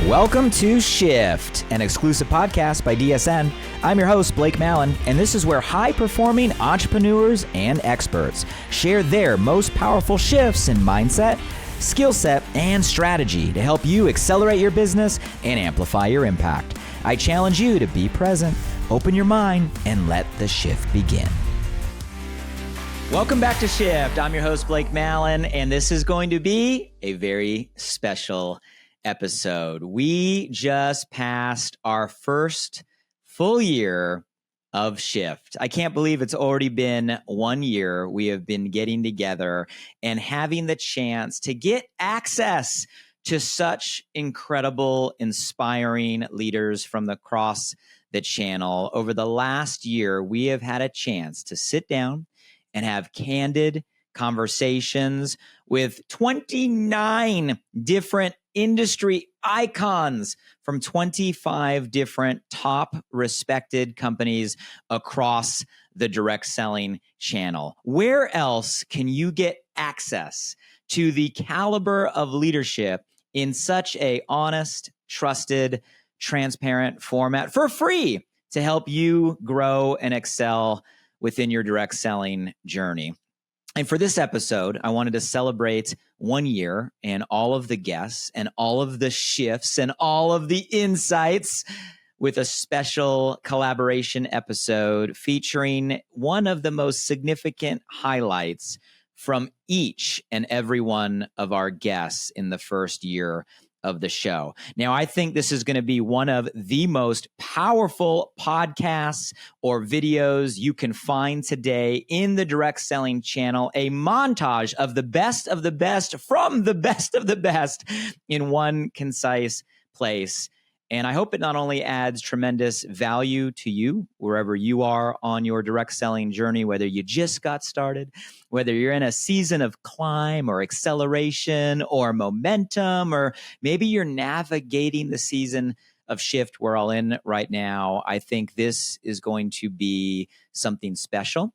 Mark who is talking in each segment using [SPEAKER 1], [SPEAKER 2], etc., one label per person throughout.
[SPEAKER 1] Welcome to Shift, an exclusive podcast by DSN. I'm your host, Blake Mallon, and this is where high-performing entrepreneurs and experts share their most powerful shifts in mindset, skill set, and strategy to help you accelerate your business and amplify your impact. I challenge you to be present, open your mind, and let the shift begin. Welcome back to Shift. I'm your host, Blake Mallon, and this is going to be a very special episode. We just passed our first full year of Shift. I can't believe it's already been 1 year. We have been getting together and having the chance to get access to such incredible, inspiring leaders from across the channel. Over the last year, we have had a chance to sit down and have candid conversations with 29 different industry icons from 25 different top respected companies across the direct selling channel. Where else can you get access to the caliber of leadership in such a honest, trusted, transparent format for free to help you grow and excel within your direct selling journey? And for this episode, I wanted to celebrate 1 year and all of the guests and all of the shifts and all of the insights with a special collaboration episode featuring one of the most significant highlights from each and every one of our guests in the first year of the show. Now, I think this is going to be one of the most powerful podcasts or videos you can find today in the direct selling channel, a montage of the best from the best of the best in one concise place. And I hope it not only adds tremendous value to you wherever you are on your direct selling journey, whether you just got started, whether you're in a season of climb or acceleration or momentum, or maybe you're navigating the season of shift we're all in right now. I think this is going to be something special.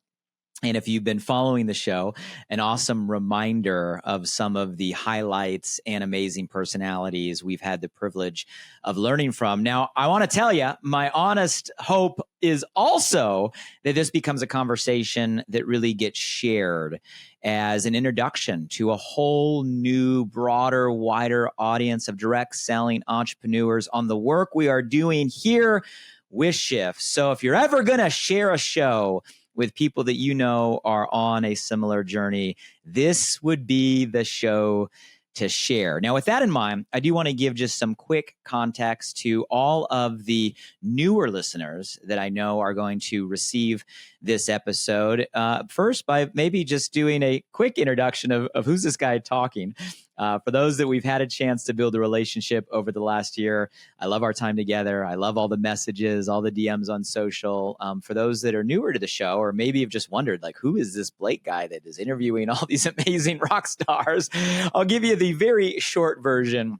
[SPEAKER 1] And if you've been following the show, an awesome reminder of some of the highlights and amazing personalities we've had the privilege of learning from. Now, I want to tell you, my honest hope is also that this becomes a conversation that really gets shared as an introduction to a whole new, broader, wider audience of direct selling entrepreneurs on the work we are doing here with Shift. So if you're ever going to share a show with people that you know are on a similar journey, this would be the show to share. Now, with that in mind, I do want to give just some quick context to all of the newer listeners that I know are going to receive this episode. First, by maybe just doing a quick introduction of who's this guy talking. For those that we've had a chance to build a relationship over the last year, I love our time together. I love all the messages, all the DMs on social. For those that are newer to the show, or maybe have just wondered, like, who is this Blake guy that is interviewing all these amazing rock stars? I'll give you the very short version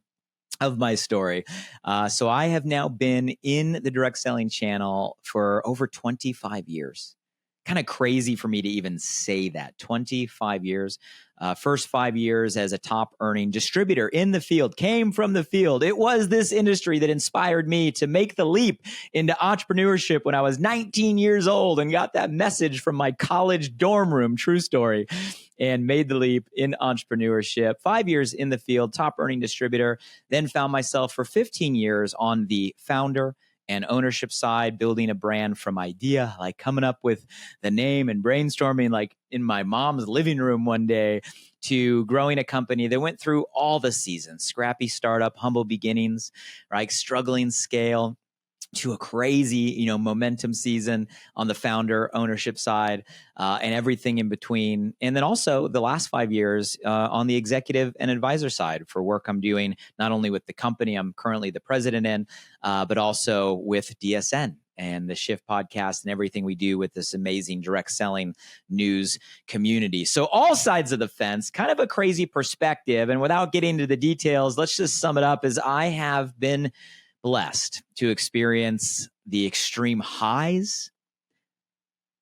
[SPEAKER 1] of my story. So I have now been in the direct selling channel for over 25 years. Kind of crazy for me to even say that. 25 years. First 5 years as a top earning distributor in the field, came from the field. It was this industry that inspired me to make the leap into entrepreneurship when I was 19 years old and got that message from my college dorm room, true story, and made the leap in entrepreneurship. 5 years in the field, top earning distributor, then found myself for 15 years on the founder and ownership side, building a brand from idea, like coming up with the name and brainstorming like in my mom's living room one day, to growing a company that went through all the seasons: scrappy startup, humble beginnings, right, struggling scale, to a crazy, momentum season on the founder ownership side, and everything in between. And then also the last 5 years on the executive and advisor side for work I'm doing, not only with the company I'm currently the president in, but also with DSN and the Shift podcast and everything we do with this amazing direct selling news community. So all sides of the fence, kind of a crazy perspective. And without getting into the details, let's just sum it up as I have been blessed to experience the extreme highs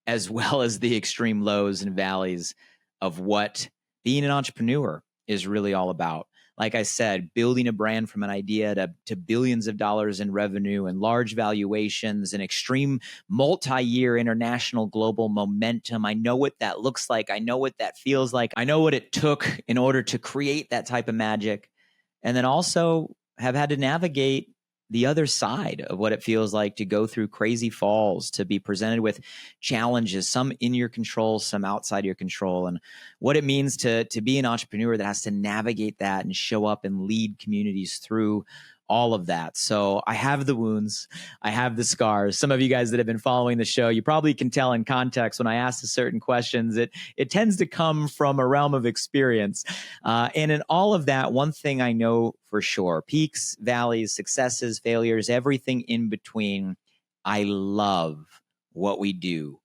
[SPEAKER 1] as well as the extreme lows and valleys of what being an entrepreneur is really all about. like I said, building a brand from an idea to billions of dollars in revenue and large valuations and extreme multi-year international global momentum. I know what that looks like. I know what that feels like. I know what it took in order to create that type of magic. And then also have had to navigate the other side of what it feels like to go through crazy falls, to be presented with challenges, some in your control, some outside your control, and what it means to be an entrepreneur that has to navigate that and show up and lead communities through all of that. So I have the wounds, I have the scars. Some of you guys that have been following the show, you probably can tell in context when I ask the certain questions, it tends to come from a realm of experience. And in all of that, one thing I know for sure, peaks, valleys, successes, failures, everything in between, I love what we do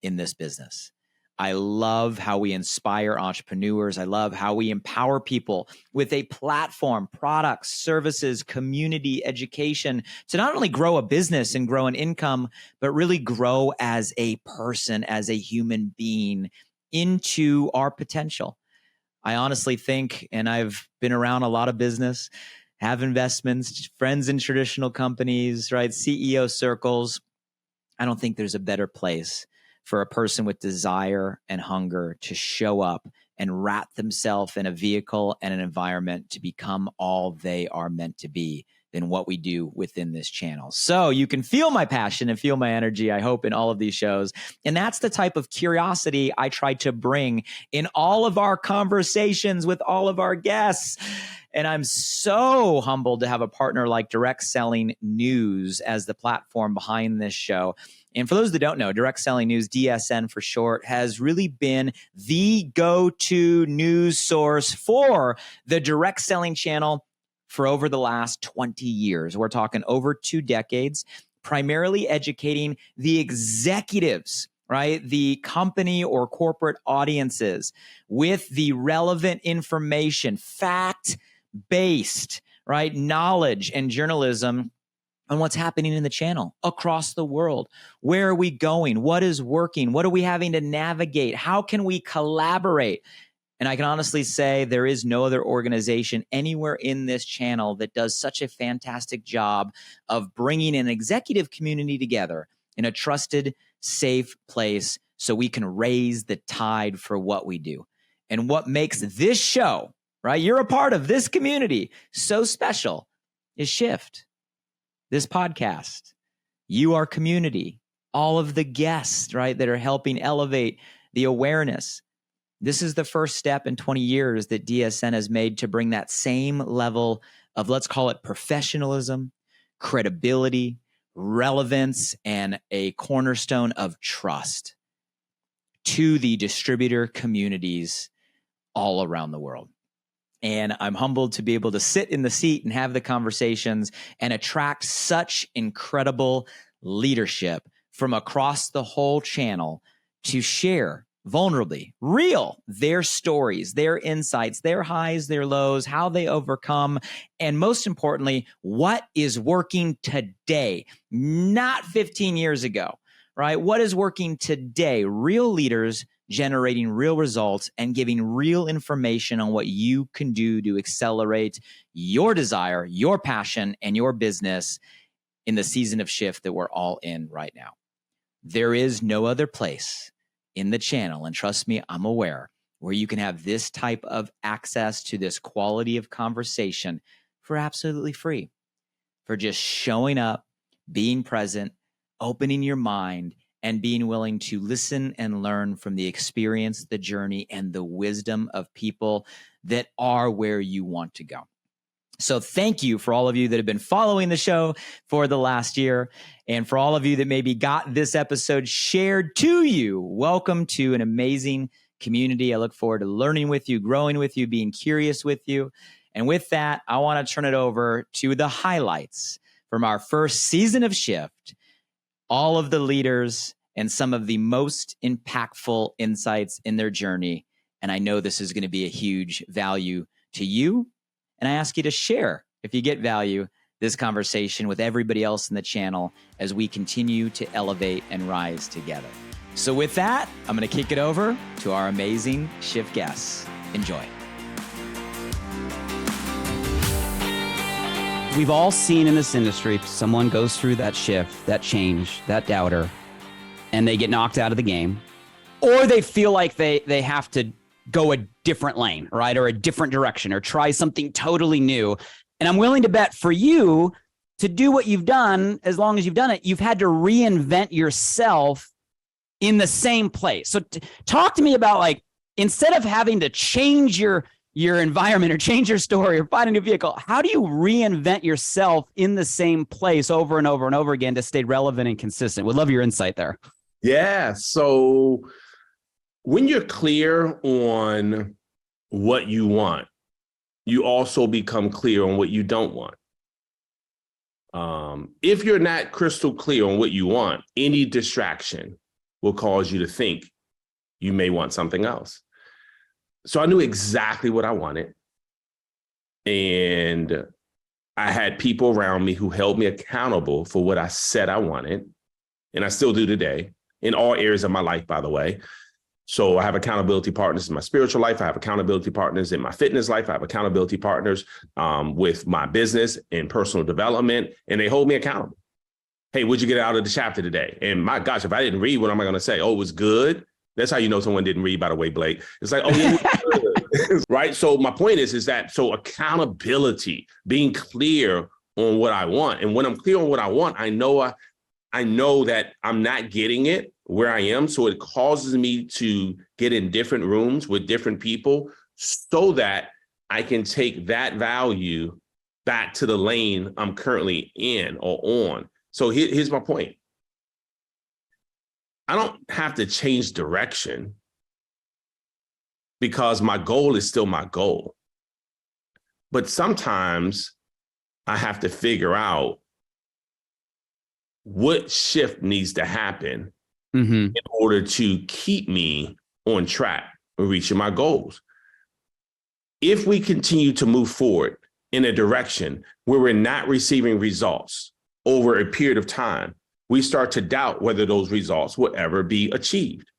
[SPEAKER 1] in this business. I love how we inspire entrepreneurs. I love how we empower people with a platform, products, services, community, education to not only grow a business and grow an income, but really grow as a person, as a human being into our potential. I honestly think, and I've been around a lot of business, have investments, friends in traditional companies, right? CEO circles. I don't think there's a better place for a person with desire and hunger to show up and wrap themselves in a vehicle and an environment to become all they are meant to be than what we do within this channel. So you can feel my passion and feel my energy, I hope, in all of these shows. And that's the type of curiosity I try to bring in all of our conversations with all of our guests. And I'm so humbled to have a partner like Direct Selling News as the platform behind this show. And for those that don't know, Direct Selling News, DSN for short, has really been the go-to news source for the direct selling channel for over the last 20 years. We're talking over 2 decades, primarily educating the executives, right? The company or corporate audiences with the relevant information, fact-based, right? Knowledge and journalism on what's happening in the channel across the world. Where are we going? What is working? What are we having to navigate? How can we collaborate? And I can honestly say there is no other organization anywhere in this channel that does such a fantastic job of bringing an executive community together in a trusted, safe place so we can raise the tide for what we do. And what makes this show, right? You're a part of this community so special is Shift. This podcast, you, our community, all of the guests, right, that are helping elevate the awareness. This is the first step in 20 years that DSN has made to bring that same level of, let's call it professionalism, credibility, relevance, and a cornerstone of trust to the distributor communities all around the world. And I'm humbled to be able to sit in the seat and have the conversations and attract such incredible leadership from across the whole channel to share vulnerably, real, their stories, their insights, their highs, their lows, how they overcome, and most importantly, what is working today, not 15 years ago, right? What is working today? Real leaders generating real results and giving real information on what you can do to accelerate your desire, your passion, and your business in the season of shift that we're all in right now. There is no other place in the channel, and trust me, I'm aware, where you can have this type of access to this quality of conversation for absolutely free, for just showing up, being present, opening your mind, and being willing to listen and learn from the experience, the journey, and the wisdom of people that are where you want to go. So thank you for all of you that have been following the show for the last year. And for all of you that maybe got this episode shared to you, welcome to an amazing community. I look forward to learning with you, growing with you, being curious with you. And with that, I want to turn it over to the highlights from our first season of Shift, all of the leaders and some of the most impactful insights in their journey. And I know this is going to be a huge value to you. And I ask you to share, if you get value, this conversation with everybody else in the channel as we continue to elevate and rise together. So with that, I'm going to kick it over to our amazing Shift guests. Enjoy.
[SPEAKER 2] We've all seen in this industry, someone goes through that shift, that change, that doubter, and they get knocked out of the game, or they feel like they have to go a different lane, right? Or a different direction, or try something totally new. And I'm willing to bet for you to do what you've done, as long as you've done it, you've had to reinvent yourself in the same place. So talk to me about, like, instead of having to change your environment or change your story or find a new vehicle, how do you reinvent yourself in the same place over and over and over again to stay relevant and consistent? Would love your insight there.
[SPEAKER 3] Yeah. So when you're clear on what you want, you also become clear on what you don't want. If you're not crystal clear on what you want, any distraction will cause you to think you may want something else. So I knew exactly what I wanted. And I had people around me who held me accountable for what I said I wanted. And I still do today, in all areas of my life, by the way. So I have accountability partners in my spiritual life. I have accountability partners in my fitness life. I have accountability partners with my business and personal development, and they hold me accountable. Hey, what'd you get out of the chapter today? And my gosh, if I didn't read, what am I going to say? Oh, it was good. That's how you know someone didn't read, by the way, Blake. It's like, oh, yeah, it was good. Right? So my point is that, so accountability, being clear on what I want. And when I'm clear on what I want, I know that I'm not getting it where I am. So it causes me to get in different rooms with different people so that I can take that value back to the lane I'm currently in or on. So here's my point. I don't have to change direction because my goal is still my goal. But sometimes I have to figure out what shift needs to happen in order to keep me on track with reaching my goals. If we continue to move forward in a direction where we're not receiving results over a period of time, we start to doubt whether those results will ever be achieved.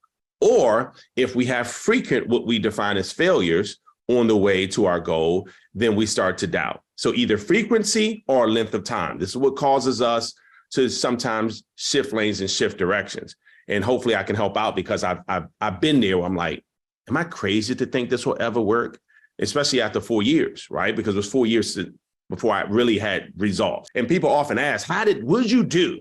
[SPEAKER 3] Or if we have frequent what we define as failures on the way to our goal, then we start to doubt. So either frequency or length of time. This is what causes us to sometimes shift lanes and shift directions. And hopefully I can help out, because I've been there where I'm like, am I crazy to think this will ever work? Especially after 4 years, right? Because it was 4 years before I really had results. And people often ask, what did you do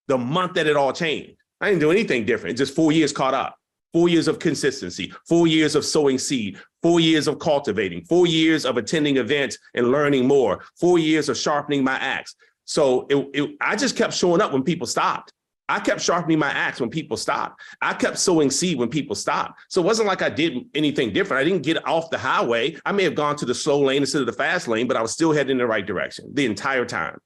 [SPEAKER 3] the month that it all changed? I didn't do anything different. Just 4 years caught up. 4 years of consistency, 4 years of sowing seed, 4 years of cultivating, 4 years of attending events and learning more, 4 years of sharpening my axe. So I just kept showing up when people stopped. I kept sharpening my axe when people stopped. I kept sowing seed when people stopped. So it wasn't like I did anything different. I didn't get off the highway. I may have gone to the slow lane instead of the fast lane, but I was still heading in the right direction the entire time.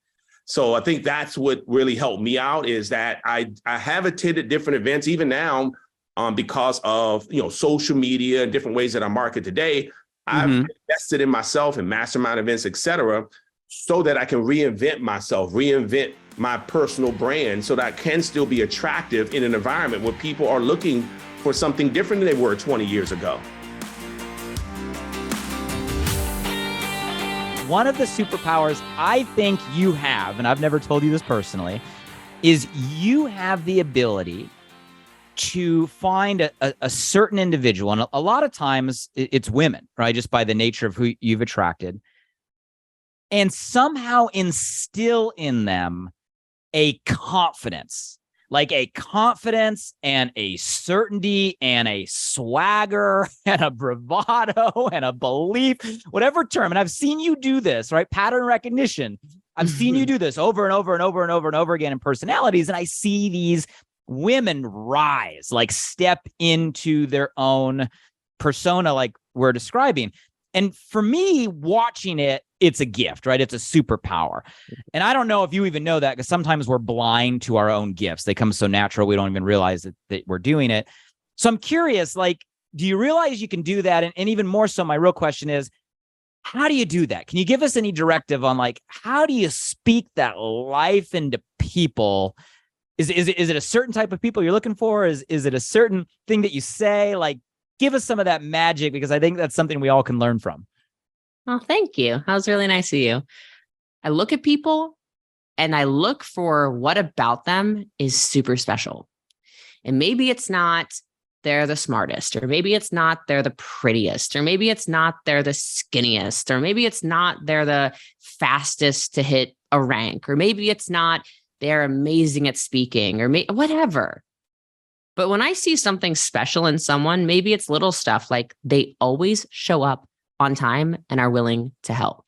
[SPEAKER 3] So I think that's what really helped me out, is that I have attended different events, even now, because of social media and different ways that I market today. I've invested in myself in mastermind events, et cetera, so that I can reinvent myself, reinvent my personal brand, so that I can still be attractive in an environment where people are looking for something different than they were 20 years ago.
[SPEAKER 1] One of the superpowers I think you have, and I've never told you this personally, is you have the ability to find a certain individual. And a lot of times it's women, right? Just by the nature of who you've attracted, and somehow instill in them a confidence, like a confidence and a certainty and a swagger and a bravado and a belief, whatever term. And I've seen you do this, right? Pattern recognition. I've seen you do this over and over and over and over and over again in personalities. And I see these women rise, like step into their own persona, like we're describing. And for me, watching it, it's a gift, right? It's a superpower. And I don't know if you even know that, because sometimes we're blind to our own gifts. They come so natural, we don't even realize that we're doing it. So I'm curious, like, do you realize you can do that? And even more so, my real question is, how do you do that? Can you give us any directive on, like, how do you speak that life into people? Is it a certain type of people you're looking for? Is it a certain thing that you say? Like, give us some of that magic, because I think that's something we all can learn from.
[SPEAKER 4] Well, thank you. That was really nice of you. I look at people and I look for what about them is super special. And maybe it's not they're the smartest, or maybe it's not they're the prettiest, or maybe it's not they're the skinniest, or maybe it's not they're the fastest to hit a rank, or maybe it's not they're amazing at speaking, or whatever. But when I see something special in someone, maybe it's little stuff like they always show up on time and are willing to help.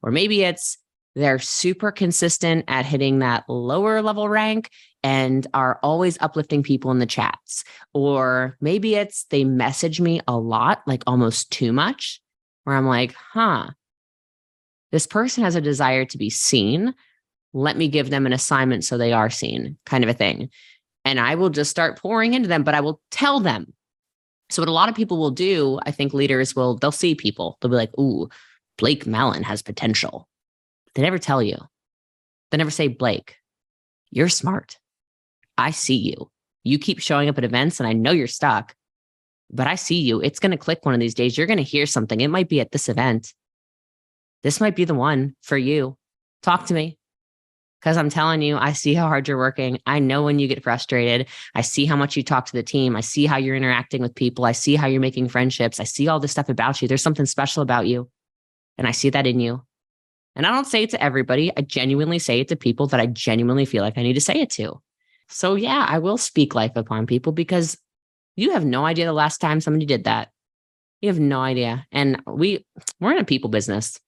[SPEAKER 4] Or maybe it's they're super consistent at hitting that lower level rank and are always uplifting people in the chats. Or maybe it's they message me a lot, like almost too much, where I'm like, this person has a desire to be seen. Let me give them an assignment so they are seen, kind of a thing. And I will just start pouring into them, but I will tell them. So what a lot of people will do, I think leaders they'll see people. They'll be like, ooh, Blake Mallon has potential. They never tell you. They never say, Blake, you're smart. I see you. You keep showing up at events and I know you're stuck, but I see you. It's going to click one of these days. You're going to hear something. It might be at this event. This might be the one for you. Talk to me. Because I'm telling you, I see how hard you're working. I know when you get frustrated. I see how much you talk to the team. I see how you're interacting with people. I see how you're making friendships. I see all this stuff about you. There's something special about you. And I see that in you. And I don't say it to everybody. I genuinely say it to people that I genuinely feel like I need to say it to. So yeah, I will speak life upon people because you have no idea the last time somebody did that. You have no idea. And we're in a people business.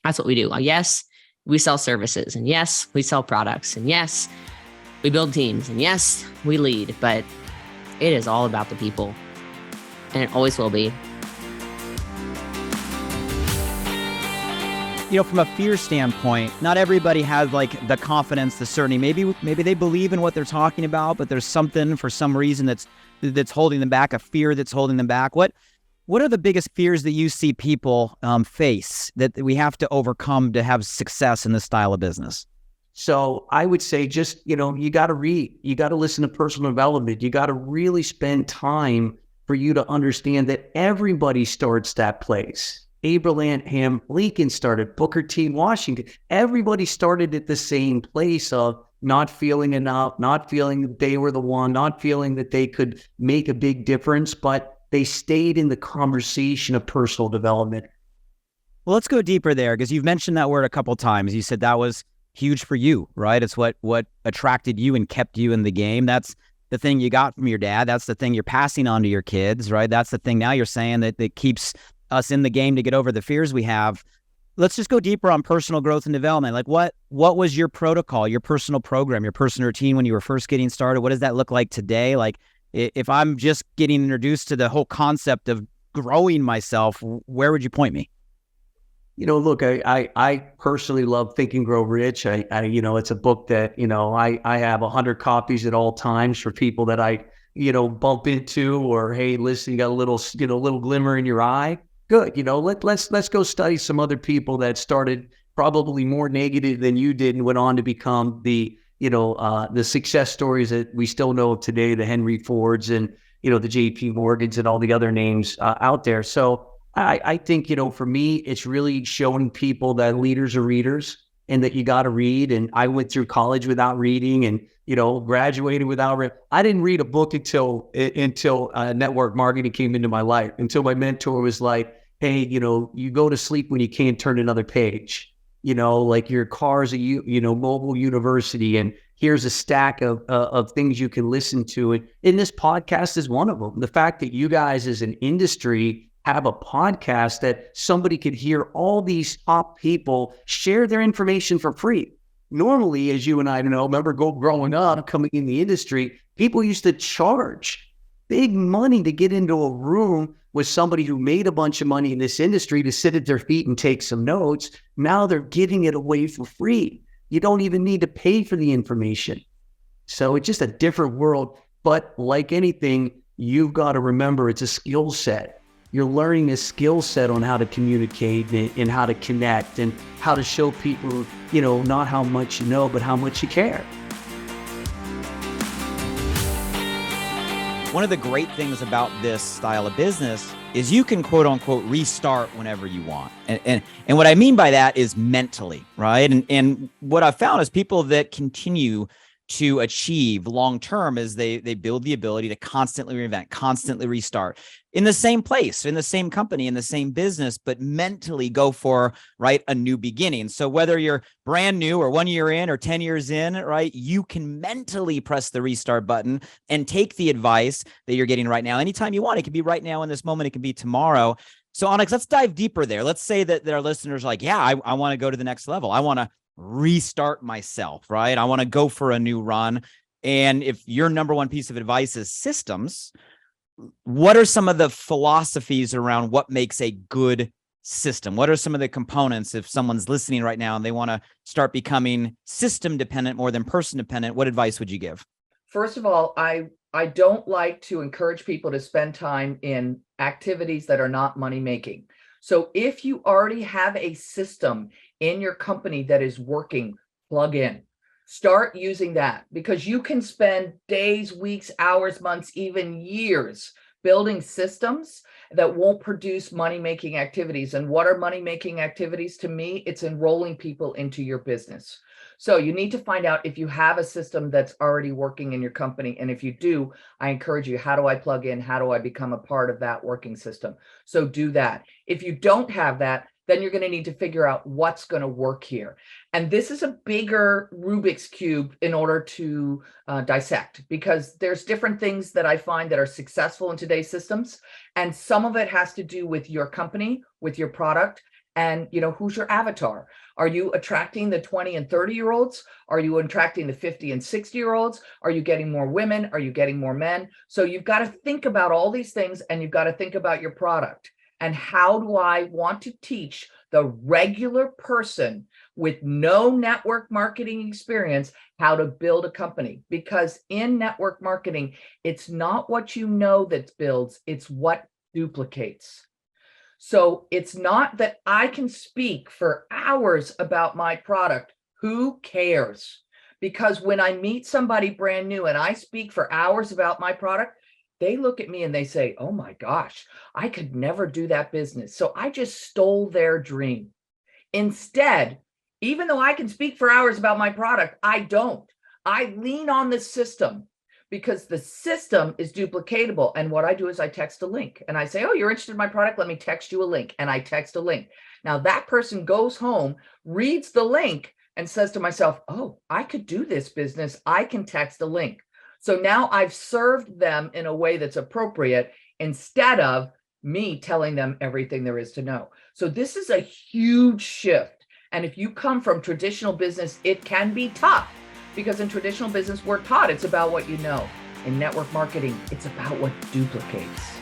[SPEAKER 4] That's what we do. Yes, we sell services. And yes, we sell products. And yes, we build teams. And yes, we lead. But it is all about the people. And it always will be.
[SPEAKER 2] From a fear standpoint, not everybody has like the confidence, the certainty. Maybe they believe in what they're talking about, but there's something for some reason that's holding them back, a fear that's holding them back. What are the biggest fears that you see people face that we have to overcome to have success in this style of business?
[SPEAKER 5] So I would say just, you got to read, you got to listen to personal development. You got to really spend time for you to understand that everybody starts that place. Abraham Lincoln started, Booker T. Washington. Everybody started at the same place of not feeling enough, not feeling that they were the one, not feeling that they could make a big difference, but they stayed in the conversation of personal development.
[SPEAKER 2] Well, let's go deeper there because you've mentioned that word a couple of times. You said that was huge for you, right? It's what attracted you and kept you in the game. That's the thing you got from your dad. That's the thing you're passing on to your kids, right? That's the thing now you're saying that keeps us in the game to get over the fears we have. Let's just go deeper on personal growth and development. Like what was your protocol, your personal program, your personal routine when you were first getting started? What does that look like today? Like if I'm just getting introduced to the whole concept of growing myself, where would you point me?
[SPEAKER 5] Look, I personally love Think and Grow Rich. It's a book that, I have 100 copies at all times for people that I, bump into or, hey, listen, you got a little glimmer in your eye. Good. Let's go study some other people that started probably more negative than you did and went on to become the success stories that we still know of today, the Henry Fords and, the JP Morgans and all the other names out there. So I think, for me, it's really showing people that leaders are readers and that you got to read. And I went through college without reading and, graduated without I didn't read a book until network marketing came into my life, until my mentor was like, hey, you go to sleep when you can't turn another page, like your car's a, mobile university. And here's a stack of things you can listen to. And this podcast is one of them. The fact that you guys as an industry have a podcast that somebody could hear all these top people share their information for free. Normally, as you and I know, remember growing up, coming in the industry, people used to charge big money to get into a room with somebody who made a bunch of money in this industry to sit at their feet and take some notes. Now they're giving it away for free. You don't even need to pay for the information. So it's just a different world. But like anything, you've got to remember it's a skill set. You're learning a skill set on how to communicate and how to connect and how to show people, not how much you know, but how much you care.
[SPEAKER 1] One of the great things about this style of business is you can quote unquote restart whenever you want. And what I mean by that is mentally, right? And what I've found is people that continue to achieve long-term is they build the ability to constantly reinvent, constantly restart in the same place, in the same company, in the same business, but mentally go for, right, a new beginning. So whether you're brand new or 1 year in or 10 years in, right, you can mentally press the restart button and take the advice that you're getting right now. Anytime you want, it can be right now in this moment, it can be tomorrow. So Onyx, let's dive deeper there. Let's say that our listeners are like, yeah, I want to go to the next level. I want to restart myself, right? I want to go for a new run. And if your number one piece of advice is systems, what are some of the philosophies around what makes a good system? What are some of the components if someone's listening right now and they want to start becoming system dependent more than person dependent? What advice would you give?
[SPEAKER 6] First of all, I don't like to encourage people to spend time in activities that are not money making. So if you already have a system in your company that is working, plug in. Start using that, because you can spend days, weeks, hours, months, even years building systems that won't produce money-making activities. And what are money-making activities to me? It's enrolling people into your business. So you need to find out if you have a system that's already working in your company. And if you do, I encourage you, how do I plug in? How do I become a part of that working system? So do that. If you don't have that, then you're going to need to figure out what's going to work here. And this is a bigger Rubik's Cube in order to dissect, because there's different things that I find that are successful in today's systems. And some of it has to do with your company, with your product, and who's your avatar? Are you attracting the 20 and 30-year-olds? Are you attracting the 50 and 60-year-olds? Are you getting more women? Are you getting more men? So you've got to think about all these things, and you've got to think about your product. And how do I want to teach the regular person with no network marketing experience how to build a company? Because in network marketing, it's not what you know that builds, it's what duplicates. So it's not that I can speak for hours about my product. Who cares? Because when I meet somebody brand new and I speak for hours about my product, they look at me and they say, oh my gosh, I could never do that business. So I just stole their dream. Instead, even though I can speak for hours about my product, I don't. I lean on the system, because the system is duplicatable. And what I do is I text a link and I say, oh, you're interested in my product? Let me text you a link. And I text a link. Now that person goes home, reads the link, and says to myself, oh, I could do this business. I can text a link. So now I've served them in a way that's appropriate, instead of me telling them everything there is to know. So this is a huge shift. And if you come from traditional business, it can be tough, because in traditional business, we're taught it's about what you know. In network marketing, it's about what duplicates.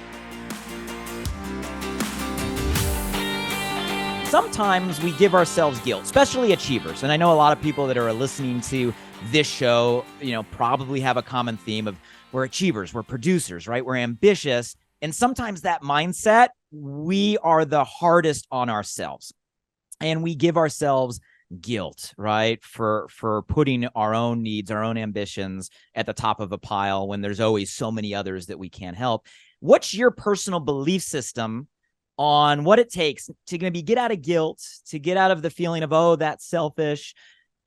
[SPEAKER 1] Sometimes we give ourselves guilt, especially achievers. And I know a lot of people that are listening to this show, probably have a common theme of we're achievers, we're producers, right? We're ambitious. And sometimes that mindset, we are the hardest on ourselves. And we give ourselves guilt, right? For putting our own needs, our own ambitions at the top of a pile when there's always so many others that we can't help. What's your personal belief system on what it takes to maybe get out of guilt, to get out of the feeling of, oh, that's selfish,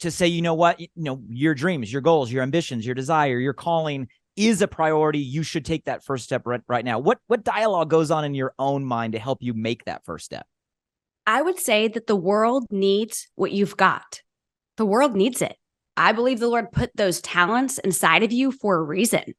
[SPEAKER 1] to say, you know what, your dreams, your goals, your ambitions, your desire, your calling is a priority. You should take that first step right now. What dialogue goes on in your own mind to help you make that first step?
[SPEAKER 7] I would say that the world needs what you've got. The world needs it. I believe the Lord put those talents inside of you for a reason.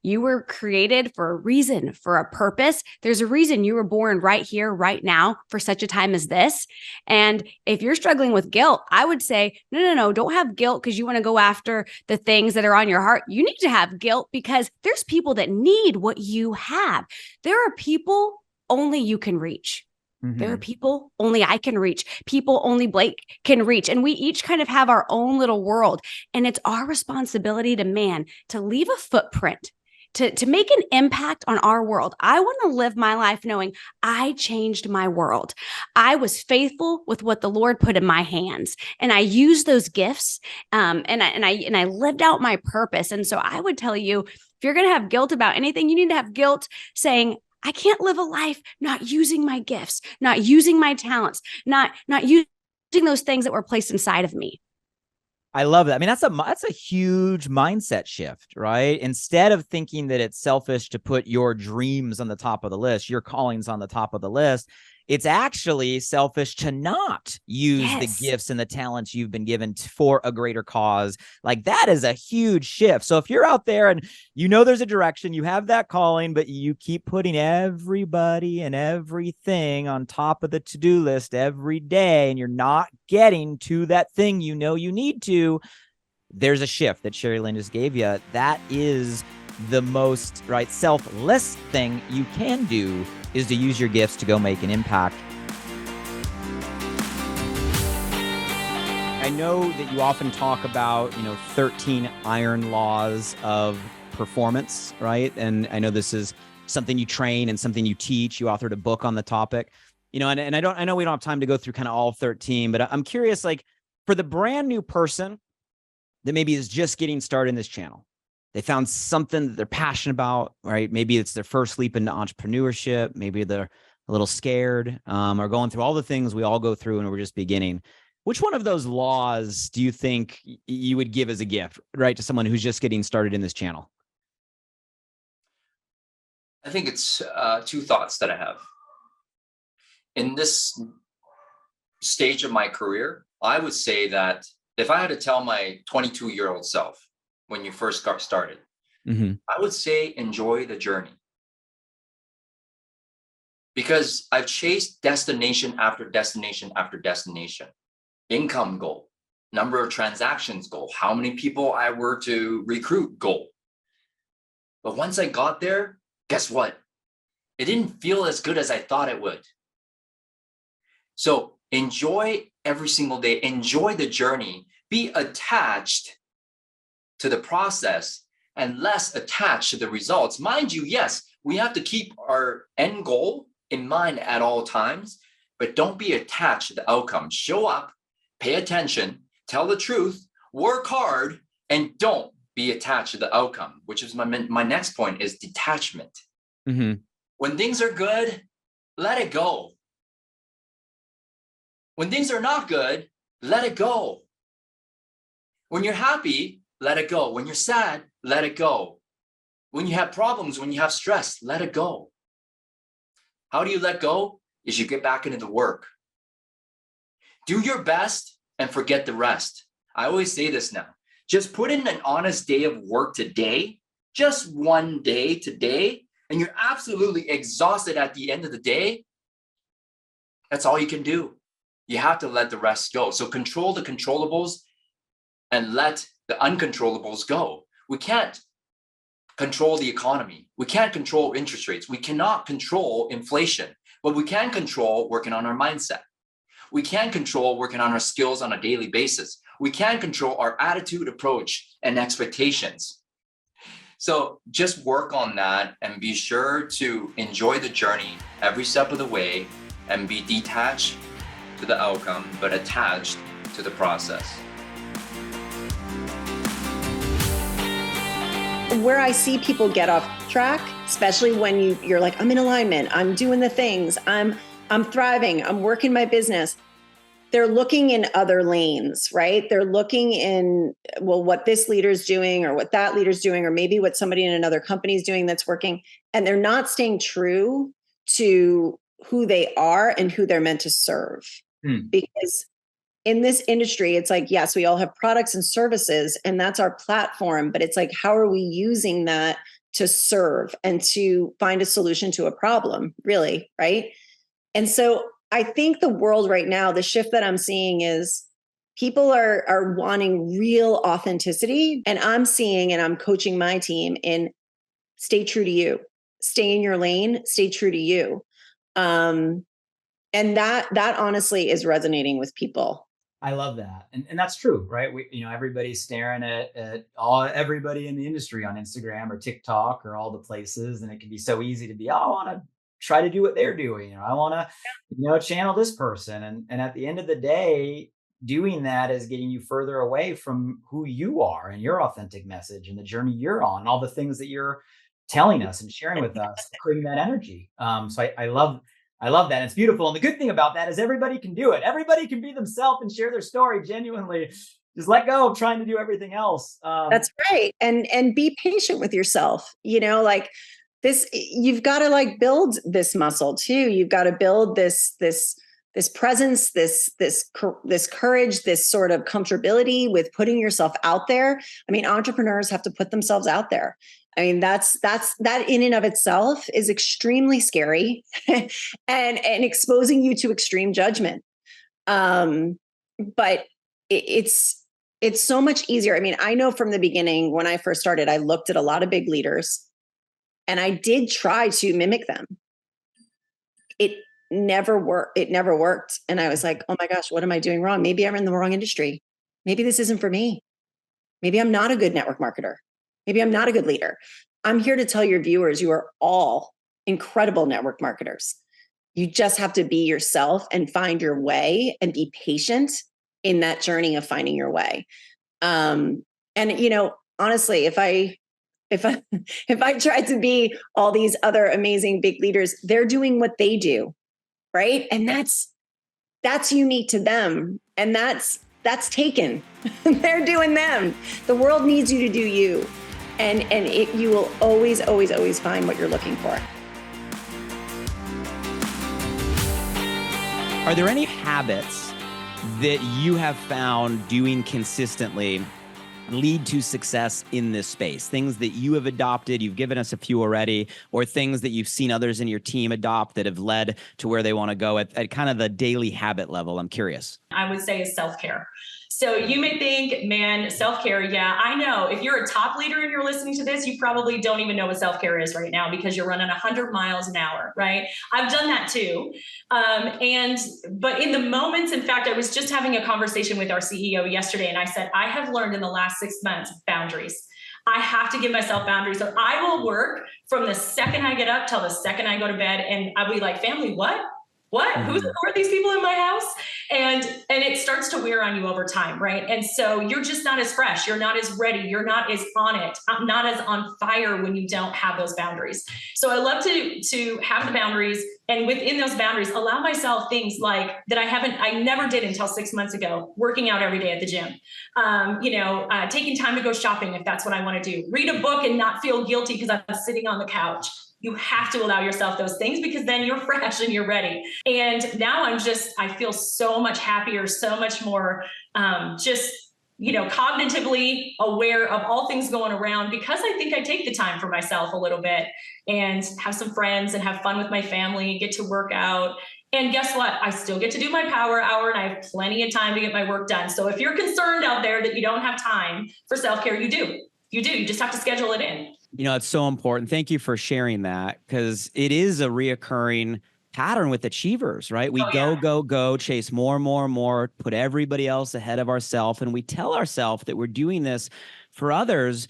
[SPEAKER 7] You were created for a reason, for a purpose. There's a reason you were born right here, right now, for such a time as this. And if you're struggling with guilt, I would say, no, don't have guilt because you want to go after the things that are on your heart. You need to have guilt because there's people that need what you have. There are people only you can reach. Mm-hmm. There are people only I can reach, people only Blake can reach. And we each kind of have our own little world. And it's our responsibility to leave a footprint, to make an impact on our world. I want to live my life knowing I changed my world. I was faithful with what the Lord put in my hands, and I used those gifts, and I lived out my purpose. And so I would tell you, if you're going to have guilt about anything, you need to have guilt saying, I can't live a life not using my gifts, not using my talents, not using those things that were placed inside of me.
[SPEAKER 1] I love that. I mean, that's a huge mindset shift, right? Instead of thinking that it's selfish to put your dreams on the top of the list, your callings on the top of the list, it's actually selfish to not use the gifts and the talents you've been given for a greater cause. Like, that is a huge shift. So if you're out there and you know there's a direction, you have that calling, but you keep putting everybody and everything on top of the to-do list every day, and you're not getting to that thing you know you need to, there's a shift that Sherry Lynn just gave you. That is the most selfless thing you can do, is to use your gifts to go make an impact. I know that you often talk about, 13 iron laws of performance, right? And I know this is something you train and something you teach. You authored a book on the topic, and I know we don't have time to go through kind of all 13, but I'm curious, like, for the brand new person that maybe is just getting started in this channel, they found something that they're passionate about, right? Maybe it's their first leap into entrepreneurship. Maybe they're a little scared, or going through all the things we all go through and we're just beginning. Which one of those laws do you think you would give as a gift, right, to someone who's just getting started in this channel?
[SPEAKER 8] I think it's two thoughts that I have. In this stage of my career, I would say that if I had to tell my 22-year-old self, when you first got started, I would say enjoy the journey. Because I've chased destination after destination after destination. Income goal, number of transactions goal, how many people I were to recruit goal. But once I got there, guess what? It didn't feel as good as I thought it would. So enjoy every single day, enjoy the journey, be attached to the process and less attached to the results. Mind you, yes, we have to keep our end goal in mind at all times, but don't be attached to the outcome. Show up, pay attention, tell the truth, work hard, and don't be attached to the outcome, which is my next point, is detachment. When things are good, let it go. When things are not good, let it go. When you're happy, let it go. When you're sad, let it go. When you have problems, when you have stress, let it go. How do you let go? Is you get back into the work. Do your best and forget the rest. I always say this now. Just put in an honest day of work today, just one day today, and you're absolutely exhausted at the end of the day. That's all you can do. You have to let the rest go. So control the controllables and let the uncontrollables go. We can't control the economy. We can't control interest rates. We cannot control inflation, but we can control working on our mindset. We can control working on our skills on a daily basis. We can control our attitude, approach, and expectations. So just work on that and be sure to enjoy the journey every step of the way and be detached to the outcome, but attached to the process.
[SPEAKER 9] Where I see people get off track, especially when you're like, I'm in alignment, I'm doing the things, I'm thriving, I'm working my business. They're looking in other lanes, right? They're looking in, well, what this leader's doing or what that leader's doing, or maybe what somebody in another company is doing that's working. And they're not staying true to who they are and who they're meant to serve. Because in this industry, it's like, yes, we all have products and services, and that's our platform. But it's like, how are we using that to serve and to find a solution to a problem, really, right? And so I think the world right now, the shift that I'm seeing is people are wanting real authenticity. And I'm seeing, and I'm coaching my team in stay true to you, stay in your lane, stay true to you. And that honestly is resonating with people.
[SPEAKER 2] I love that. And that's true, right? Everybody's staring at everybody in the industry on Instagram or TikTok or all the places. And it can be so easy to be, oh, I want to try to do what they're doing. I want to, channel this person. And at the end of the day, doing that is getting you further away from who you are and your authentic message and the journey you're on, and all the things that you're telling us and sharing with us, creating that energy. So I love that. It's beautiful. And the good thing about that is everybody can do it. Everybody can be themselves and share their story genuinely. Just let go of trying to do everything else.
[SPEAKER 9] That's right. And be patient with yourself. Like this, you've got to like build this muscle too. You've got to build this presence, this courage, this sort of comfortability with putting yourself out there. I mean, entrepreneurs have to put themselves out there. I mean, that in and of itself is extremely scary and exposing you to extreme judgment. But it's so much easier. I mean, I know from the beginning, when I first started, I looked at a lot of big leaders and I did try to mimic them. It never worked. And I was like, oh my gosh, what am I doing wrong? Maybe I'm in the wrong industry. Maybe this isn't for me. Maybe I'm not a good network marketer. Maybe I'm not a good leader. I'm here to tell your viewers, you are all incredible network marketers. You just have to be yourself and find your way and be patient in that journey of finding your way. And honestly, if I tried to be all these other amazing big leaders, they're doing what they do, right? And that's unique to them. And that's taken. They're doing them. The world needs you to do you. And you will always, always, always find what you're looking for.
[SPEAKER 2] Are there any habits that you have found doing consistently lead to success in this space? Things that you have adopted, you've given us a few already, or things that you've seen others in your team adopt that have led to where they want to go at kind of the daily habit level? I'm curious.
[SPEAKER 10] I would say is self-care. So you may think, man, self-care. Yeah, I know. If you're a top leader and you're listening to this, you probably don't even know what self-care is right now because you're running 100 miles an hour, right? I've done that too. But in the moments, in fact, I was just having a conversation with our CEO yesterday, and I said, I have learned in the last 6 months boundaries. I have to give myself boundaries. So I will work from the second I get up till the second I go to bed, and I'll be like, family, what? Who are these people in my house? And it starts to wear on you over time, right? And so you're just not as fresh. You're not as ready. You're not as on it. Not as on fire when you don't have those boundaries. So I love to have the boundaries, and within those boundaries, allow myself things like that I never did until 6 months ago, working out every day at the gym, taking time to go shopping if that's what I want to do, read a book and not feel guilty because I'm sitting on the couch. You have to allow yourself those things because then you're fresh and you're ready. And now I feel so much happier, so much more cognitively aware of all things going around because I think I take the time for myself a little bit and have some friends and have fun with my family, get to work out. And guess what? I still get to do my power hour and I have plenty of time to get my work done. So if you're concerned out there that you don't have time for self-care, you do. You just have to schedule it in.
[SPEAKER 2] It's so important. Thank you for sharing that because it is a reoccurring pattern with achievers, right? We go, chase more, put everybody else ahead of ourselves. And we tell ourselves that we're doing this for others,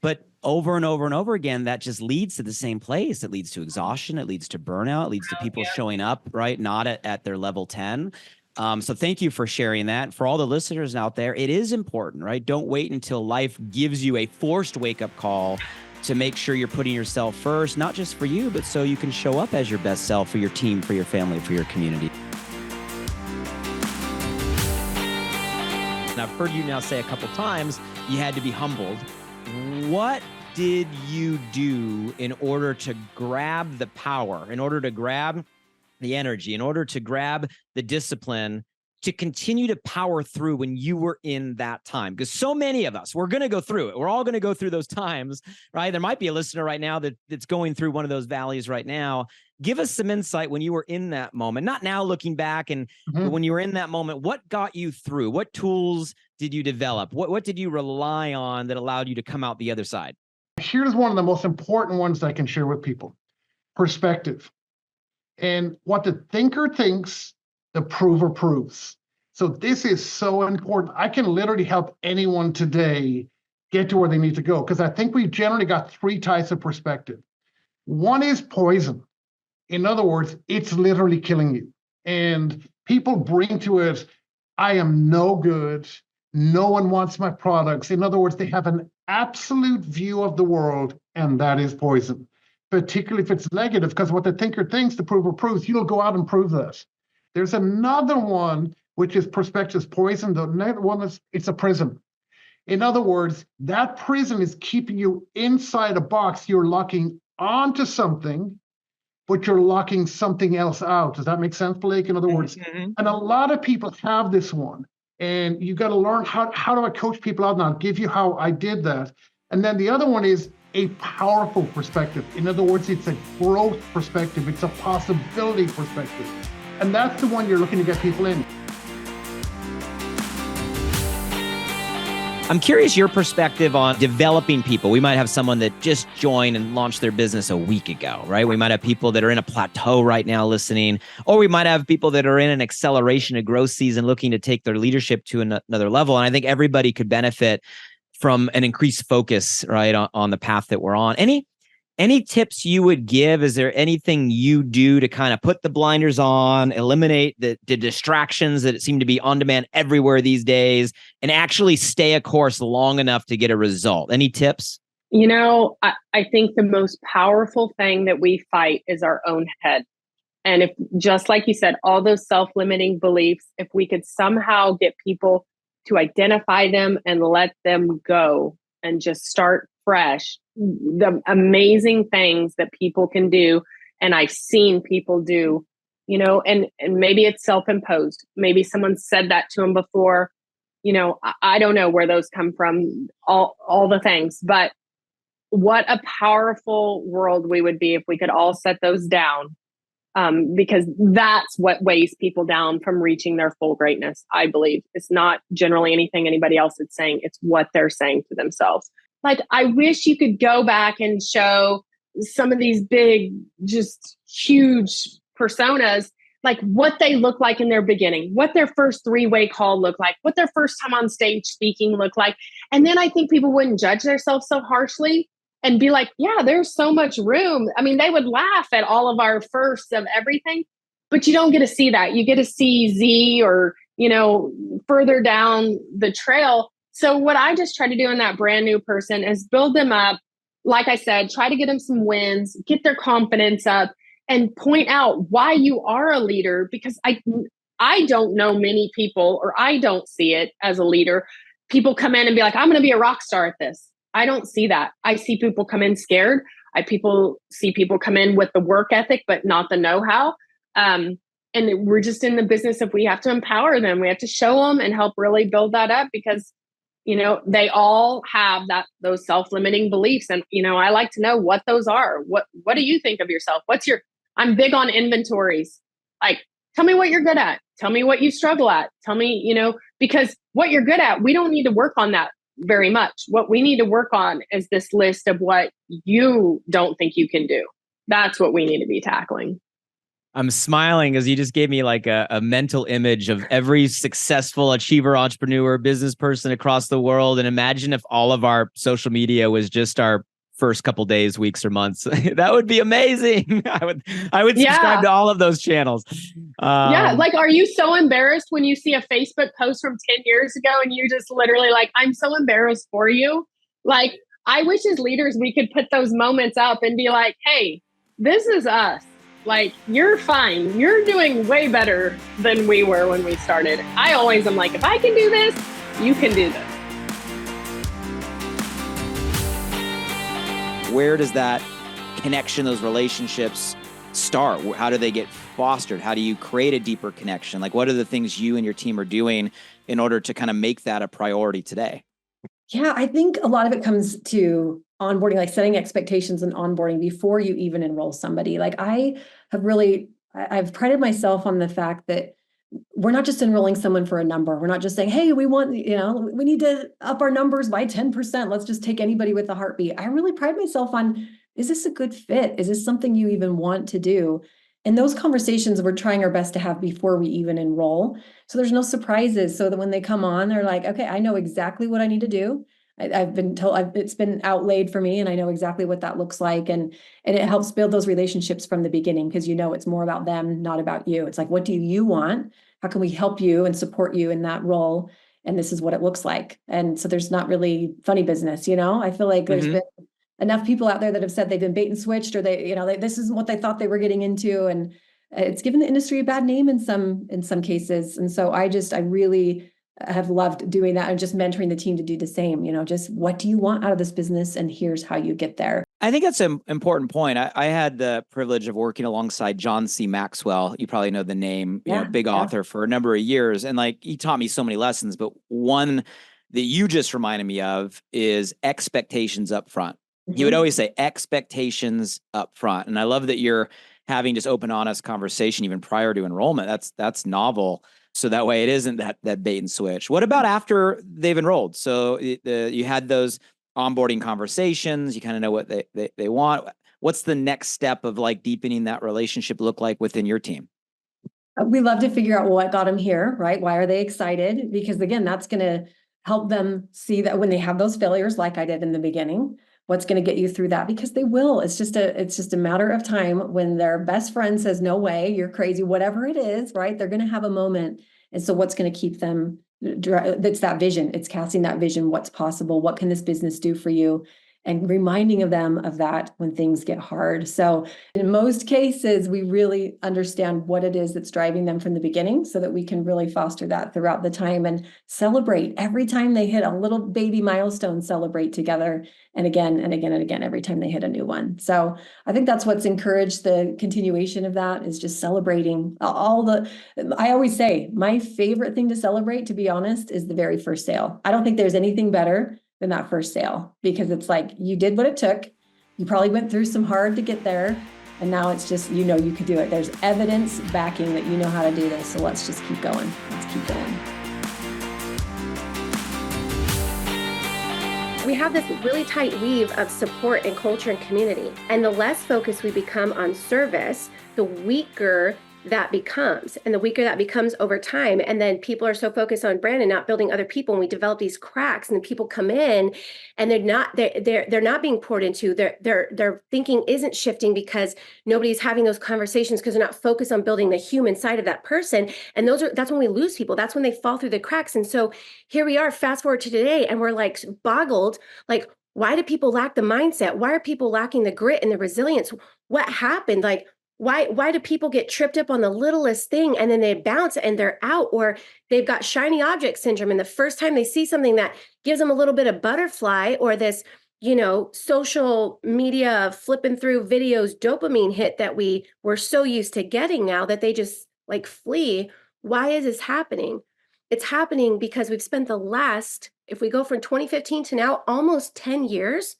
[SPEAKER 2] but over and over and over again, that just leads to the same place. It leads to exhaustion. It leads to burnout. It leads to people showing up, right? Not at their level 10. So thank you for sharing that. For all the listeners out there, it is important, right? Don't wait until life gives you a forced wake-up call to make sure you're putting yourself first, not just for you, but so you can show up as your best self for your team, for your family, for your community. And I've heard you now say a couple times, you had to be humbled. What did you do in order to grab the power, in order to grab the energy, in order to grab the discipline to continue to power through when you were in that time? Because so many of us, we're going to go through it. We're all going to go through those times, right? There might be a listener right now that's going through one of those valleys right now. Give us some insight when you were in that moment, not now looking back, but when you were in that moment, what got you through? What tools did you develop? What did you rely on that allowed you to come out the other side?
[SPEAKER 11] Here's one of the most important ones that I can share with people: perspective. And what the thinker thinks, the prover proves. So this is so important. I can literally help anyone today get to where they need to go, because I think we've generally got three types of perspective. One is poison. In other words, it's literally killing you. And people bring to it, I am no good. No one wants my products. In other words, they have an absolute view of the world, and that is poison, particularly if it's negative, because what the thinker thinks, the prover proves. You'll go out and prove that. There's another one, which is perspective is poison. The next one is it's a prison. In other words, that prison is keeping you inside a box. You're locking onto something, but you're locking something else out. Does that make sense, Blake? In other words, and a lot of people have this one, and you got to learn how do I coach people out, and I'll give you how I did that. And then the other one is a powerful perspective. In other words, it's a growth perspective. It's a possibility perspective. And that's the one you're looking to get people in.
[SPEAKER 1] I'm curious your perspective on developing people. We might have someone that just joined and launched their business a week ago, right? We might have people that are in a plateau right now listening, or we might have people that are in an acceleration of growth season looking to take their leadership to another level. And I think everybody could benefit from an increased focus, right, on the path that we're on. Any tips you would give? Is there anything you do to kind of put the blinders on, eliminate the distractions that seem to be on demand everywhere these days, and actually stay a course long enough to get a result? Any tips?
[SPEAKER 12] You know, I think the most powerful thing that we fight is our own head. And if, just like you said, all those self-limiting beliefs, if we could somehow get people to identify them and let them go and just start fresh, the amazing things that people can do. And I've seen people do, you know, and maybe it's self-imposed. Maybe someone said that to them before, you know, I don't know where those come from, all the things, but what a powerful world we would be if we could all set those down. Because that's what weighs people down from reaching their full greatness, I believe. It's not generally anything anybody else is saying. It's what they're saying to themselves. Like, I wish you could go back and show some of these big, just huge personas, like what they look like in their beginning, what their first three-way call looked like, what their first time on stage speaking looked like. And then I think people wouldn't judge themselves so harshly and be like, yeah, there's so much room. I mean, they would laugh at all of our firsts of everything, but you don't get to see that. You get to see Z or, you know, further down the trail. So what I just try to do in that brand new person is build them up. Like I said, try to get them some wins, get their confidence up, and point out why you are a leader. Because I don't know many people, or I don't see it as a leader. People come in and be like, I'm going to be a rock star at this. I don't see that. I see people come in scared. See people come in with the work ethic, but not the know-how. And we're just in the business of, we have to empower them. We have to show them and help really build that up, because you know, they all have those self-limiting beliefs. And, you know, I like to know what those are. What do you think of yourself? I'm big on inventories. Like, tell me what you're good at. Tell me what you struggle at. Tell me, you know, because what you're good at, we don't need to work on that very much. What we need to work on is this list of what you don't think you can do. That's what we need to be tackling.
[SPEAKER 1] I'm smiling as you just gave me like a mental image of every successful achiever, entrepreneur, business person across the world. And imagine if all of our social media was just our first couple days, weeks, or months. That would be amazing. I would subscribe to all of those channels.
[SPEAKER 12] Like, are you so embarrassed when you see a Facebook post from 10 years ago and you're just literally like, I'm so embarrassed for you? Like, I wish as leaders we could put those moments up and be like, hey, this is us. Like, you're fine. You're doing way better than we were when we started. I always am like, if I can do this, you can do this.
[SPEAKER 1] Where does that connection, those relationships start? How do they get fostered? How do you create a deeper connection? Like, what are the things you and your team are doing in order to kind of make that a priority today?
[SPEAKER 13] Yeah, I think a lot of it comes to onboarding, like setting expectations and onboarding before you even enroll somebody. Like, I've prided myself on the fact that we're not just enrolling someone for a number. We're not just saying, hey, we need to up our numbers by 10%. Let's just take anybody with a heartbeat. I really pride myself on, is this a good fit? Is this something you even want to do? And those conversations we're trying our best to have before we even enroll. So there's no surprises. So that when they come on, they're like, okay, I know exactly what I need to do. I've been told it's been outlaid for me and I know exactly what that looks like. And it helps build those relationships from the beginning because it's more about them, not about you. It's like, what do you want? How can we help you and support you in that role? And this is what it looks like. And so there's not really funny business, I feel like there's been enough people out there that have said they've been bait and switched or this isn't what they thought they were getting into. And it's given the industry a bad name in some cases. And so I really have loved doing that and just mentoring the team to do the same, just what do you want out of this business? And here's how you get there.
[SPEAKER 1] I think that's an important point. I had the privilege of working alongside John C. Maxwell. You probably know the name, big author for a number of years. And he taught me so many lessons, but one that you just reminded me of is expectations up front. He would always say expectations up front. And I love that you're having just open, honest conversation even prior to enrollment. That's novel. So that way it isn't that bait and switch. What about after they've enrolled? So you had those onboarding conversations, you kind of know what they want. What's the next step of deepening that relationship look like within your team?
[SPEAKER 13] We love to figure out what got them here, right? Why are they excited? Because again, that's going to help them see that when they have those failures, like I did in the beginning, what's going to get you through that? Because they will. It's just a matter of time when their best friend says, no way, you're crazy, whatever it is, right? They're going to have a moment. And so what's going to keep them, it's that vision. It's casting that vision. What's possible? What can this business do for you? And reminding of them of that when things get hard. So in most cases, we really understand what it is that's driving them from the beginning so that we can really foster that throughout the time and celebrate every time they hit a little baby milestone, celebrate together. And again, and again, and again, every time they hit a new one. So I think that's what's encouraged the continuation of that is just celebrating I always say my favorite thing to celebrate, to be honest, is the very first sale. I don't think there's anything better than that first sale, because it's like you did what it took. You probably went through some hard to get there. And now it's just, you could do it. There's evidence backing that you know how to do this. So let's just keep going. Let's keep going.
[SPEAKER 14] We have this really tight weave of support and culture and community. And the less focused we become on service, the weaker that becomes, and the weaker that becomes over time. And then people are so focused on brand and not building other people. And we develop these cracks, and then people come in and they're not being poured into. Their thinking isn't shifting because nobody's having those conversations because they're not focused on building the human side of that person. And that's when we lose people. That's when they fall through the cracks. And so here we are, fast forward to today, and we're boggled, why do people lack the mindset? Why are people lacking the grit and the resilience? What happened? Why do people get tripped up on the littlest thing and then they bounce and they're out, or they've got shiny object syndrome, and the first time they see something that gives them a little bit of butterfly, or this, social media flipping through videos dopamine hit that we were so used to getting now that they just flee. Why is this happening? It's happening because we've spent if we go from 2015 to now, almost 10 years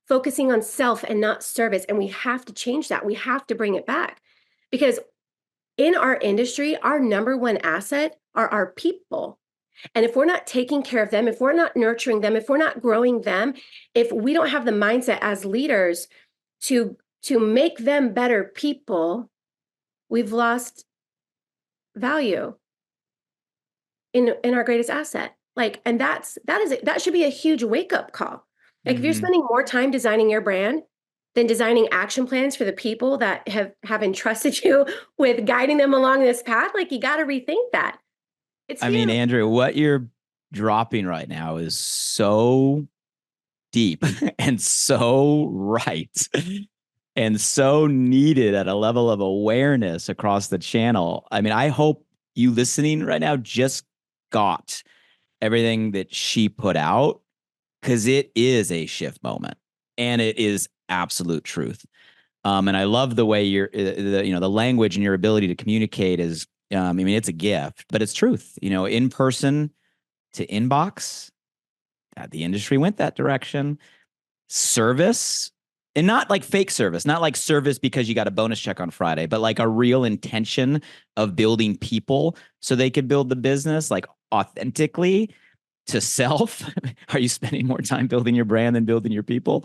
[SPEAKER 14] focusing on self and not service. And we have to change that. We have to bring it back, because in our industry, our number one asset are our people. And if we're not taking care of them, if we're not nurturing them, if we're not growing them, if we don't have the mindset as leaders to make them better people, we've lost value in our greatest asset. And that should be a huge wake-up call. If you're spending more time designing your brand than designing action plans for the people that have entrusted you with guiding them along this path, you got to rethink that.
[SPEAKER 1] I mean, Andrew, what you're dropping right now is so deep and so right and so needed at a level of awareness across the channel. I mean, I hope you listening right now just got everything that she put out, because it is a shift moment and it is absolute truth. And I love the way the language and your ability to communicate is, it's a gift, but it's truth. In person to inbox, the industry went that direction. Service, and not fake service, not service because you got a bonus check on Friday, but a real intention of building people so they could build the business authentically. To self, are you spending more time building your brand than building your people?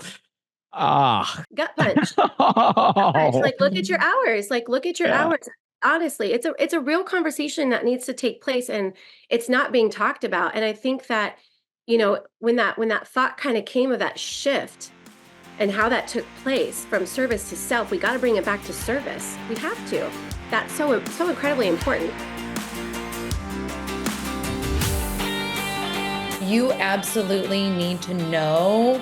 [SPEAKER 14] Gut punch. Like, look at your hours. Like, look at your hours. Honestly, it's a real conversation that needs to take place, and it's not being talked about. And I think that, when that thought kind of came of that shift and how that took place from service to self, we got to bring it back to service. We have to. That's so incredibly important.
[SPEAKER 15] You absolutely need to know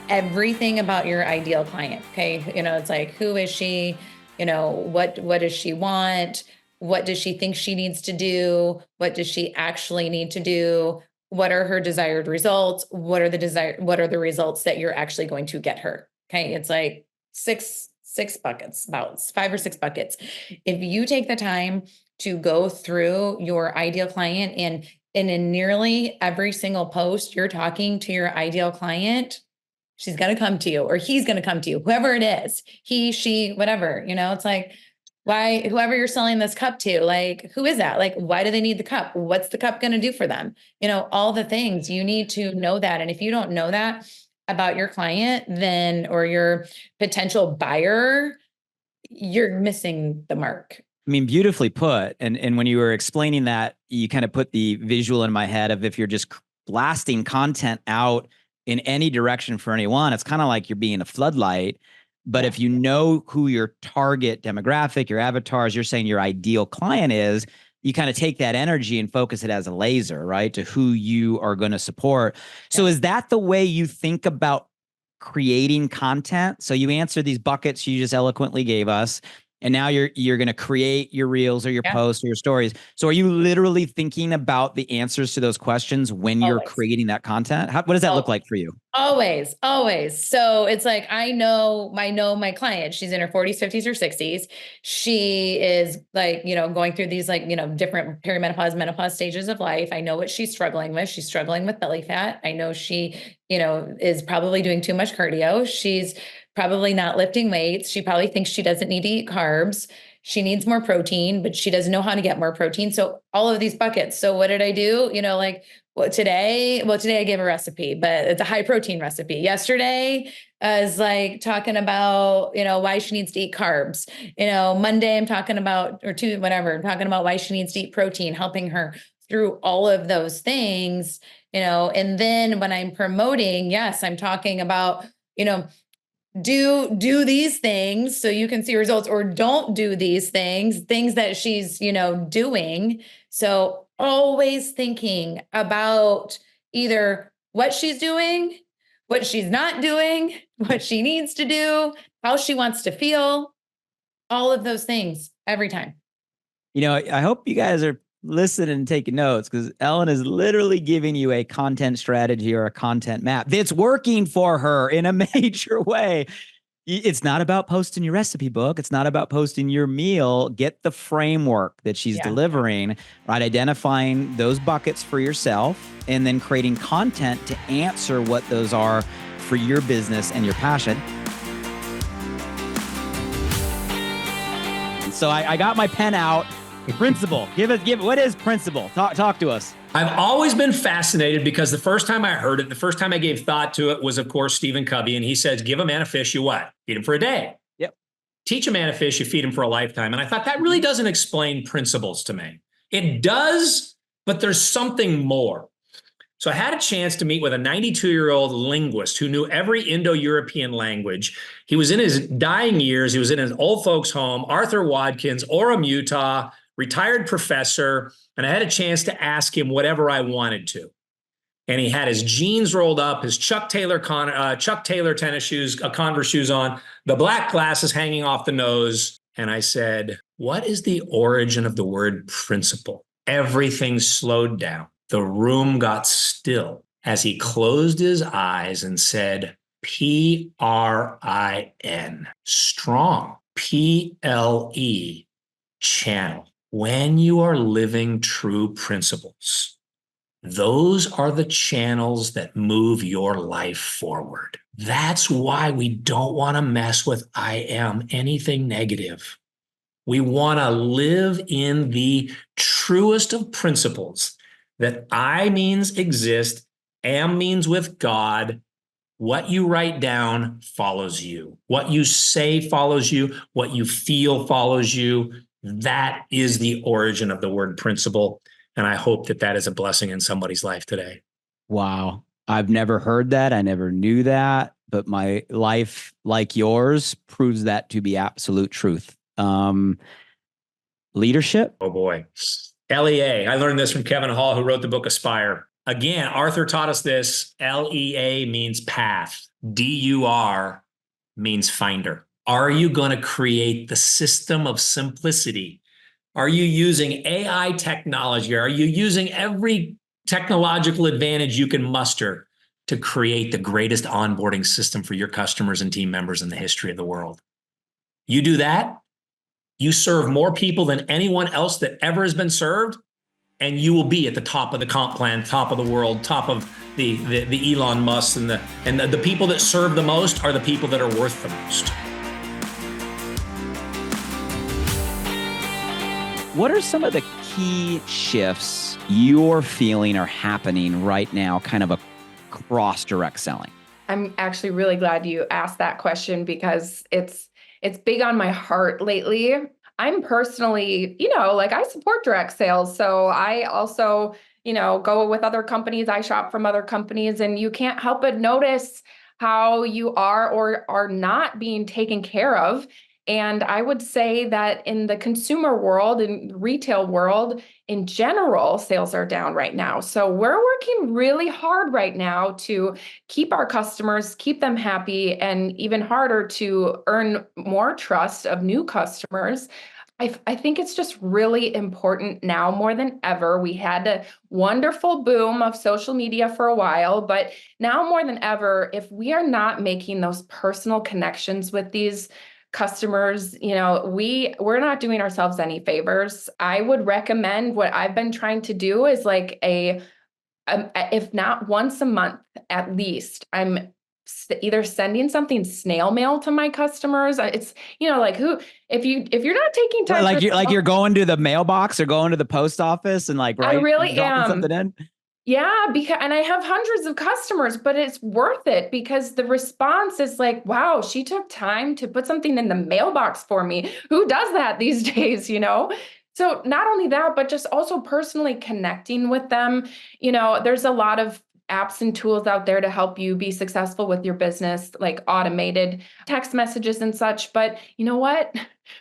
[SPEAKER 15] everything about your ideal client. Okay. It's like, who is she? What does she want? What does she think she needs to do? What does she actually need to do? What are her desired results? What are the results that you're actually going to get her? Okay. It's like six buckets, about 5 or 6 buckets. If you take the time to go through your ideal client, and in nearly every single post, you're talking to your ideal client, she's going to come to you, or he's going to come to you, whoever it is, he, she, whatever, it's like, why, whoever you're selling this cup to, like, who is that? Like, why do they need the cup? What's the cup going to do for them? All the things. You need to know that. And if you don't know that about your client, then, or your potential buyer, you're missing the mark.
[SPEAKER 1] I mean, beautifully put. And when you were explaining that, you kind of put the visual in my head of, if you're just blasting content out in any direction for anyone, it's kind of like you're being a floodlight. But if you know who your target demographic, your avatars, you're saying your ideal client is, you kind of take that energy and focus it as a laser, right, to who you are going to support. So is that the way you think about creating content? So you answer these buckets you just eloquently gave us, and now you're going to create your reels or your posts or your stories. So are you literally thinking about the answers to those questions when you're creating that content? What does that look like for you?
[SPEAKER 15] Always. So it's like, I know my client, she's in her 40s, 50s, or 60s. She is like, going through these different perimenopause, menopause stages of life. I know what she's struggling with. She's struggling with belly fat. I know she, is probably doing too much cardio. She's probably not lifting weights. She probably thinks she doesn't need to eat carbs. She needs more protein, but she doesn't know how to get more protein. So all of these buckets. So what did I do? Today I gave a recipe, but it's a high protein recipe. Yesterday I was like talking about, why she needs to eat carbs. Monday I'm talking about, or Tuesday, whatever, I'm talking about why she needs to eat protein, helping her through all of those things, and then when I'm promoting, yes, I'm talking about, do these things so you can see results, or don't do these things that she's, doing. So always thinking about either what she's doing, what she's not doing, what she needs to do, how she wants to feel, all of those things every time.
[SPEAKER 1] I hope you guys are listening and taking notes, because Ellen is literally giving you a content strategy or a content map that's working for her in a major way. It's not about posting your recipe book. It's not about posting your meal. Get the framework that she's delivering, right? Identifying those buckets for yourself, and then creating content to answer what those are for your business and your passion. So I got my pen out. Principle. Give it. What is principle? Talk to us.
[SPEAKER 16] I've always been fascinated, because the first time I heard it, the first time I gave thought to it was, of course, Stephen Covey. And he says, give a man a fish, you what? Feed him for a day.
[SPEAKER 1] Yep.
[SPEAKER 16] Teach a man a fish, you feed him for a lifetime. And I thought that really doesn't explain principles to me. It does, but there's something more. So I had a chance to meet with a 92-year-old linguist who knew every Indo-European language. He was in his dying years. He was in his old folks' home, Arthur Watkins, Orem, Utah, retired professor. And I had a chance to ask him whatever I wanted to. And he had his jeans rolled up, his Chuck Taylor tennis shoes, Converse shoes on, the black glasses hanging off the nose. And I said, what is the origin of the word principle? Everything slowed down. The room got still as he closed his eyes and said, P-R-I-N, strong, P-L-E, channel. When you are living true principles, those are the channels that move your life forward. That's why we don't want to mess with I am anything negative. We want to live in the truest of principles, that I means exist, am means with God, What you write down follows you. What you say follows you. What you feel follows you. That is the origin of the word principle. And I hope that that is a blessing in somebody's life today.
[SPEAKER 2] Wow. I've never heard that. I never knew that, but my life, like yours, proves that to be absolute truth. Leadership.
[SPEAKER 16] Oh boy. LEA. I learned this from Kevin Hall, who wrote the book Aspire. Again, Arthur taught us this. LEA means path. DUR means finder. Are you going to create the system of simplicity? Are you using AI technology? Are you using every technological advantage you can muster to create the greatest onboarding system for your customers and team members in the history of the world? You do that, you serve more people than anyone else that ever has been served, and you will be at the top of the comp plan, top of the world, top of the Elon Musk, and the people that serve the most are the people that are worth the most.
[SPEAKER 2] What are some of the key shifts you're feeling are happening right now, kind of across direct selling?
[SPEAKER 17] I'm actually really glad you asked that question because it's big on my heart lately. I'm personally, like I support direct sales. So I also, go with other companies. I shop from other companies, and you can't help but notice how you are or are not being taken care of. And I would say that in the consumer world and retail world in general, sales are down right now. So we're working really hard right now to keep our customers, keep them happy, and even harder to earn more trust of new customers. I think it's just really important now more than ever. We had a wonderful boom of social media for a while, but now more than ever, if we are not making those personal connections with these customers, we're not doing ourselves any favors. I would recommend what I've been trying to do is like if not once a month at least, I'm either sending something snail mail to my customers. It's like if you're not taking time,
[SPEAKER 2] you're going to the mailbox or going to the post office and
[SPEAKER 17] I really
[SPEAKER 2] dropping
[SPEAKER 17] am.
[SPEAKER 2] something in.
[SPEAKER 17] Yeah, and I have hundreds of customers, but it's worth it because the response is like, wow, she took time to put something in the mailbox for me. Who does that these days, So not only that, but just also personally connecting with them. There's a lot of apps and tools out there to help you be successful with your business, like automated text messages and such. But you know what?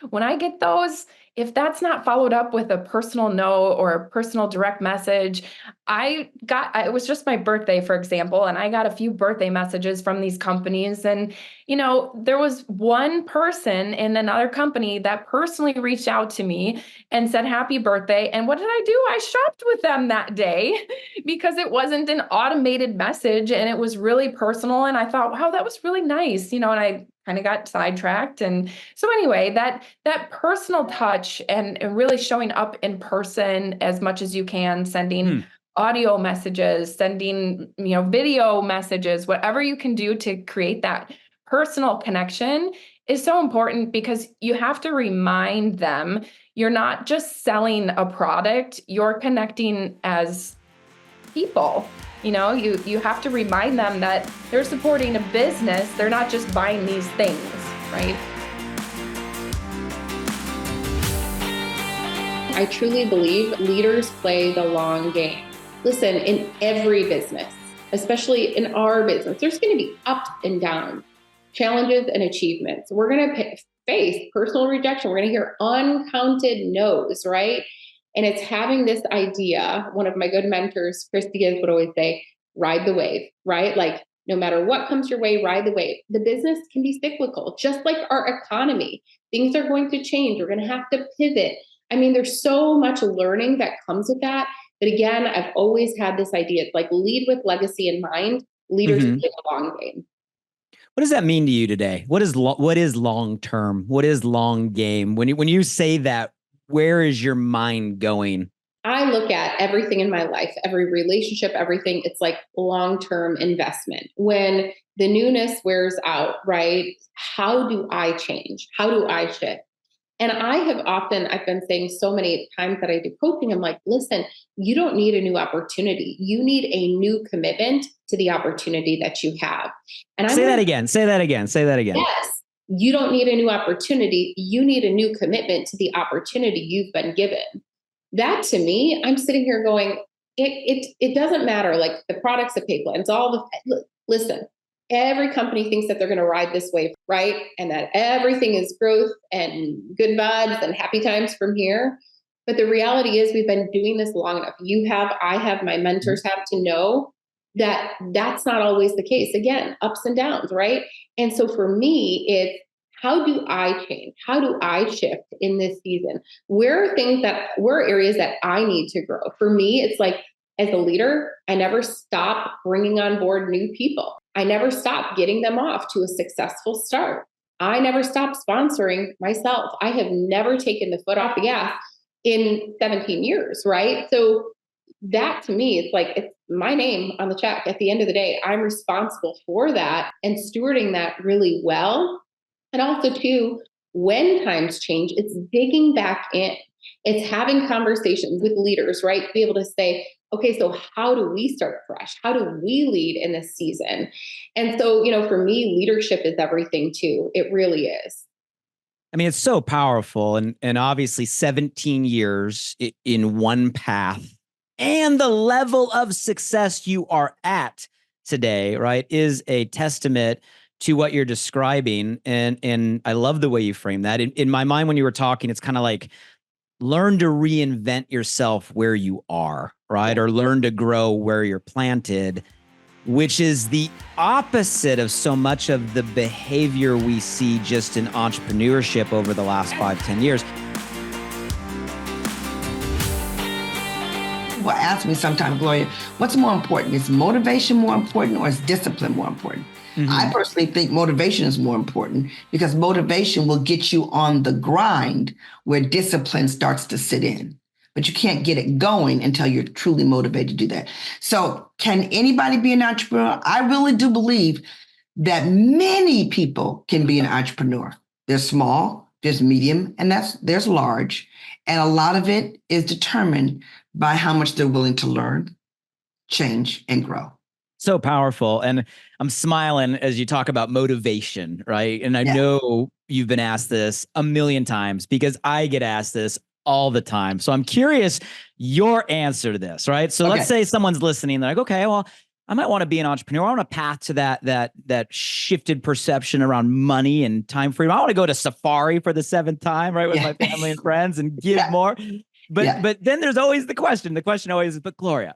[SPEAKER 17] When I get those, if that's not followed up with a personal note or a personal direct message, it was just my birthday, for example, and I got a few birthday messages from these companies. And, there was one person in another company that personally reached out to me and said, happy birthday. And what did I do? I shopped with them that day because it wasn't an automated message and it was really personal. And I thought, wow, that was really nice, and I kind of got sidetracked. And so anyway, that personal touch and really showing up in person as much as you can, sending audio messages, sending, video messages, whatever you can do to create that personal connection is so important because you have to remind them you're not just selling a product, you're connecting as people. You have to remind them that they're supporting a business. They're not just buying these things, right?
[SPEAKER 18] I truly believe leaders play the long game. Listen, in every business, especially in our business, there's going to be ups and downs, challenges and achievements. We're going to face personal rejection. We're going to hear uncounted no's, right? And it's having this idea, one of my good mentors, Christy Gibbs, would always say, ride the wave, right? Like no matter what comes your way, ride the wave. The business can be cyclical, just like our economy. Things are going to change. We're going to have to pivot. I mean, there's so much learning that comes with that. But again, I've always had this idea, it's like lead with legacy in mind. Leaders play the long game.
[SPEAKER 2] What does that mean to you today? What is long term? What is long game? When you say that, where is your mind going?
[SPEAKER 18] I look at everything in my life, every relationship, everything. It's like long-term investment. When the newness wears out, right? How do I change? How do I shift? And I've been saying so many times that I do coaching, I'm like, listen, you don't need a new opportunity. You need a new commitment to the opportunity that you have. And
[SPEAKER 1] Say that again.
[SPEAKER 18] Yes. You don't need a new opportunity. You need a new commitment to the opportunity you've been given. That to me, I'm sitting here going, it doesn't matter. Like the products that pay plans, listen, every company thinks that they're going to ride this wave, right? And that everything is growth and good vibes and happy times from here. But the reality is we've been doing this long enough. I have, my mentors have to know that that's not always the case. Again, ups and downs, right? And so for me, it's how do I change? How do I shift in this season? Where are areas that I need to grow? For me, it's like, as a leader, I never stop bringing on board new people. I never stop getting them off to a successful start. I never stop sponsoring myself. I have never taken the foot off the gas in 17 years, right? So that to me, it's my name on the check. At the end of the day, I'm responsible for that and stewarding that really well. And also too, when times change, it's digging back in. It's having conversations with leaders, right? To be able to say, okay, so how do we start fresh? How do we lead in this season? And so, for me, leadership is everything too. It really is.
[SPEAKER 1] I mean, it's so powerful. And obviously 17 years in one path and the level of success you are at today, right, is a testament to what you're describing. And I love the way you frame that. In my mind, when you were talking, it's kind of like, learn to reinvent yourself where you are, right? Or learn to grow where you're planted, which is the opposite of so much of the behavior we see just in entrepreneurship over the last 5-10 years.
[SPEAKER 19] People ask me sometimes, Gloria, what's more important? Is motivation more important or is discipline more important? Mm-hmm. I personally think motivation is more important because motivation will get you on the grind where discipline starts to sit in. But you can't get it going until you're truly motivated to do that. So can anybody be an entrepreneur? I really do believe that many people can be an entrepreneur. There's small, there's medium, and there's large. And a lot of it is determined by how much they're willing to learn, change, and grow.
[SPEAKER 1] So powerful. And I'm smiling as you talk about motivation, right? And I know you've been asked this a million times because I get asked this all the time. So I'm curious your answer to this, right? So let's say someone's listening. They're like, okay, well, I might want to be an entrepreneur. I want a path to that shifted perception around money and time freedom. I want to go to safari for the 7th time, right? With my family and friends and give more. But then there's always the question. The question always is, but Gloria,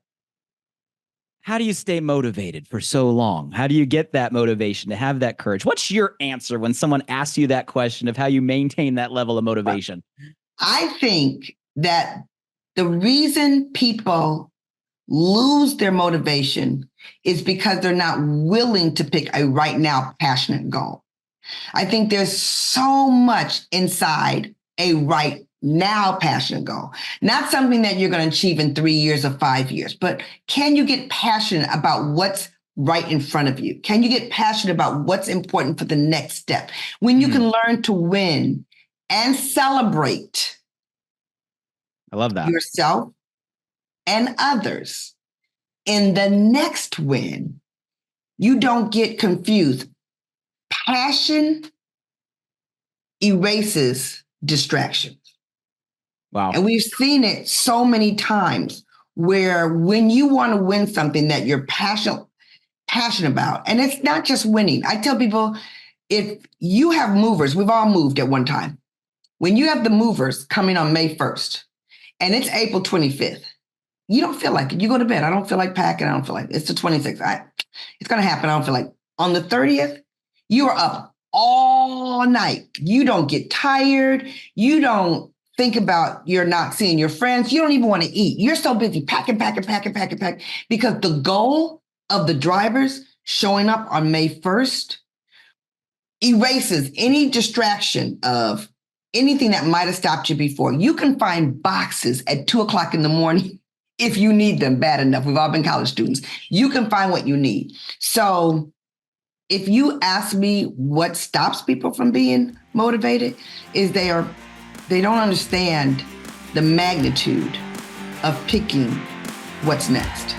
[SPEAKER 1] how do you stay motivated for so long? How do you get that motivation to have that courage? What's your answer when someone asks you that question of how you maintain that level of motivation?
[SPEAKER 19] I think that the reason people lose their motivation is because they're not willing to pick a right now passionate goal. I think there's so much inside a right now passionate goal, not something that you're going to achieve in 3 years or 5 years, but can you get passionate about what's right in front of you? Can you get passionate about what's important for the next step? When you can learn to win and celebrate
[SPEAKER 1] I love that.
[SPEAKER 19] yourself and others in the next win, you don't get confused. Passion erases distractions.
[SPEAKER 1] Wow.
[SPEAKER 19] And we've seen it so many times where when you want to win something that you're passionate about, and it's not just winning. I tell people, if you have movers, we've all moved at one time. When you have the movers coming on May 1st and it's April 25th, you don't feel like it. You go to bed. I don't feel like packing. I don't feel like it's the 26th. It's going to happen. I don't feel like on the 30th, you are up all night. You don't get tired. You don't think about you're not seeing your friends. You don't even want to eat. You're so busy packing, because the goal of the drivers showing up on May 1st erases any distraction of anything that might have stopped you before. You can find boxes at 2:00 in the morning if you need them bad enough. We've all been college students. You can find what you need. So if you ask me what stops people from being motivated is they are they don't understand the magnitude of picking what's next.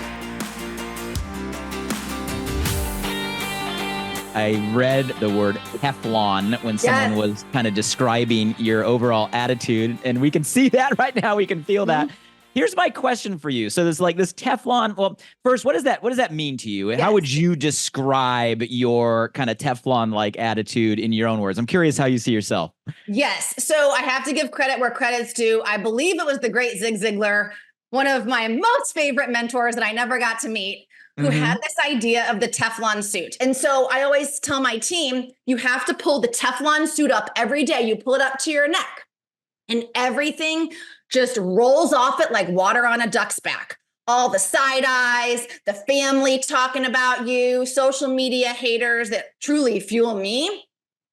[SPEAKER 1] I read the word Teflon when someone was kind of describing your overall attitude, and we can see that right now. We can feel that. Here's my question for you. So there's like this Teflon. Well, first, what does that mean to you? How would you describe your kind of Teflon-like attitude in your own words? I'm curious how you see yourself.
[SPEAKER 20] Yes. So I have to give credit where credit's due. I believe it was the great Zig Ziglar, one of my most favorite mentors that I never got to meet, who had this idea of the Teflon suit. And so I always tell my team, you have to pull the Teflon suit up every day. You pull it up to your neck and everything just rolls off it like water on a duck's back. All the side eyes, the family talking about you, social media haters that truly fuel me.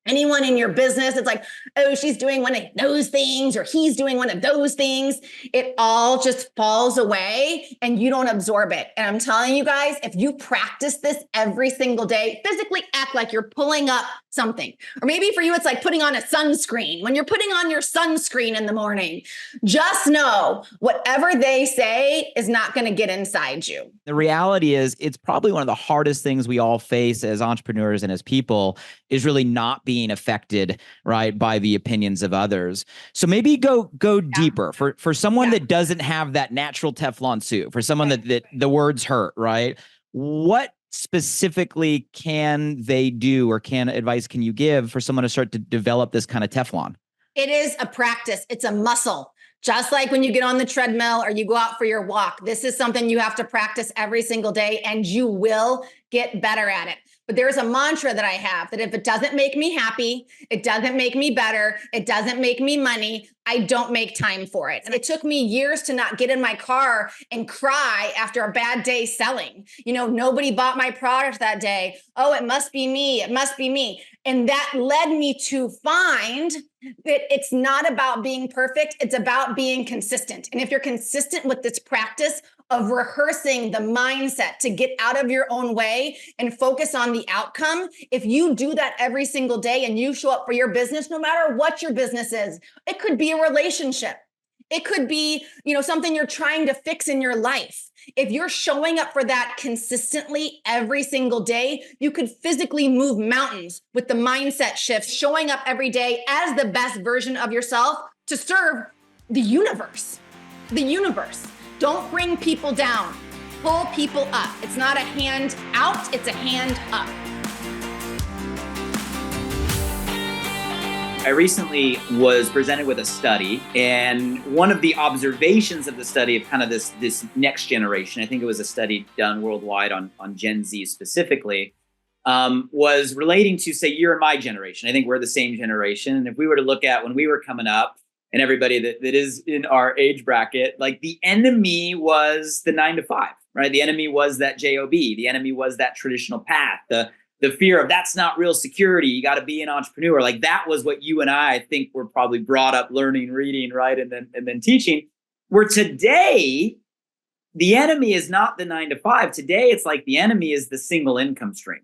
[SPEAKER 20] Anyone in your business, it's like, oh, she's doing one of those things or he's doing one of those things. It all just falls away and you don't absorb it. And I'm telling you guys, if you practice this every single day, physically act like you're pulling up something. Or maybe for you, it's like putting on a sunscreen. When you're putting on your sunscreen in the morning, just know whatever they say is not going to get inside you.
[SPEAKER 1] The reality is it's probably one of the hardest things we all face as entrepreneurs and as people is really not being affected, right, by the opinions of others. So maybe go deeper for someone that doesn't have that natural Teflon suit, for someone that the words hurt, right? What specifically can they do or advice can you give for someone to start to develop this kind of Teflon?
[SPEAKER 20] It is a practice. It's a muscle. Just like when you get on the treadmill or you go out for your walk, this is something you have to practice every single day and you will get better at it. But there's a mantra that I have that if it doesn't make me happy, it doesn't make me better, it doesn't make me money, I don't make time for it. And it took me years to not get in my car and cry after a bad day selling. You know, nobody bought my product that day. Oh, it must be me. It must be me. And that led me to find that it's not about being perfect. It's about being consistent. And if you're consistent with this practice of rehearsing the mindset to get out of your own way and focus on the outcome, if you do that every single day and you show up for your business, no matter what your business is, it could be a relationship. It could be, something you're trying to fix in your life. If you're showing up for that consistently every single day, you could physically move mountains with the mindset shift, showing up every day as the best version of yourself to serve the universe. The universe. Don't bring people down. Pull people up. It's not a hand out, it's a hand up.
[SPEAKER 1] I recently was presented with a study, and one of the observations of the study of kind of this next generation, I think it was a study done worldwide on Gen Z specifically, was relating to, say, your and my generation. I think we're the same generation. And if we were to look at when we were coming up, and everybody that is in our age bracket, like the enemy was the 9-to-5, right? The enemy was that job. The enemy was that traditional path. The fear of that's not real security. You got to be an entrepreneur. Like that was what you and I think were probably brought up learning, reading, right? And then teaching. Where today, the enemy is not the 9-to-5. Today, it's like the enemy is the single income stream,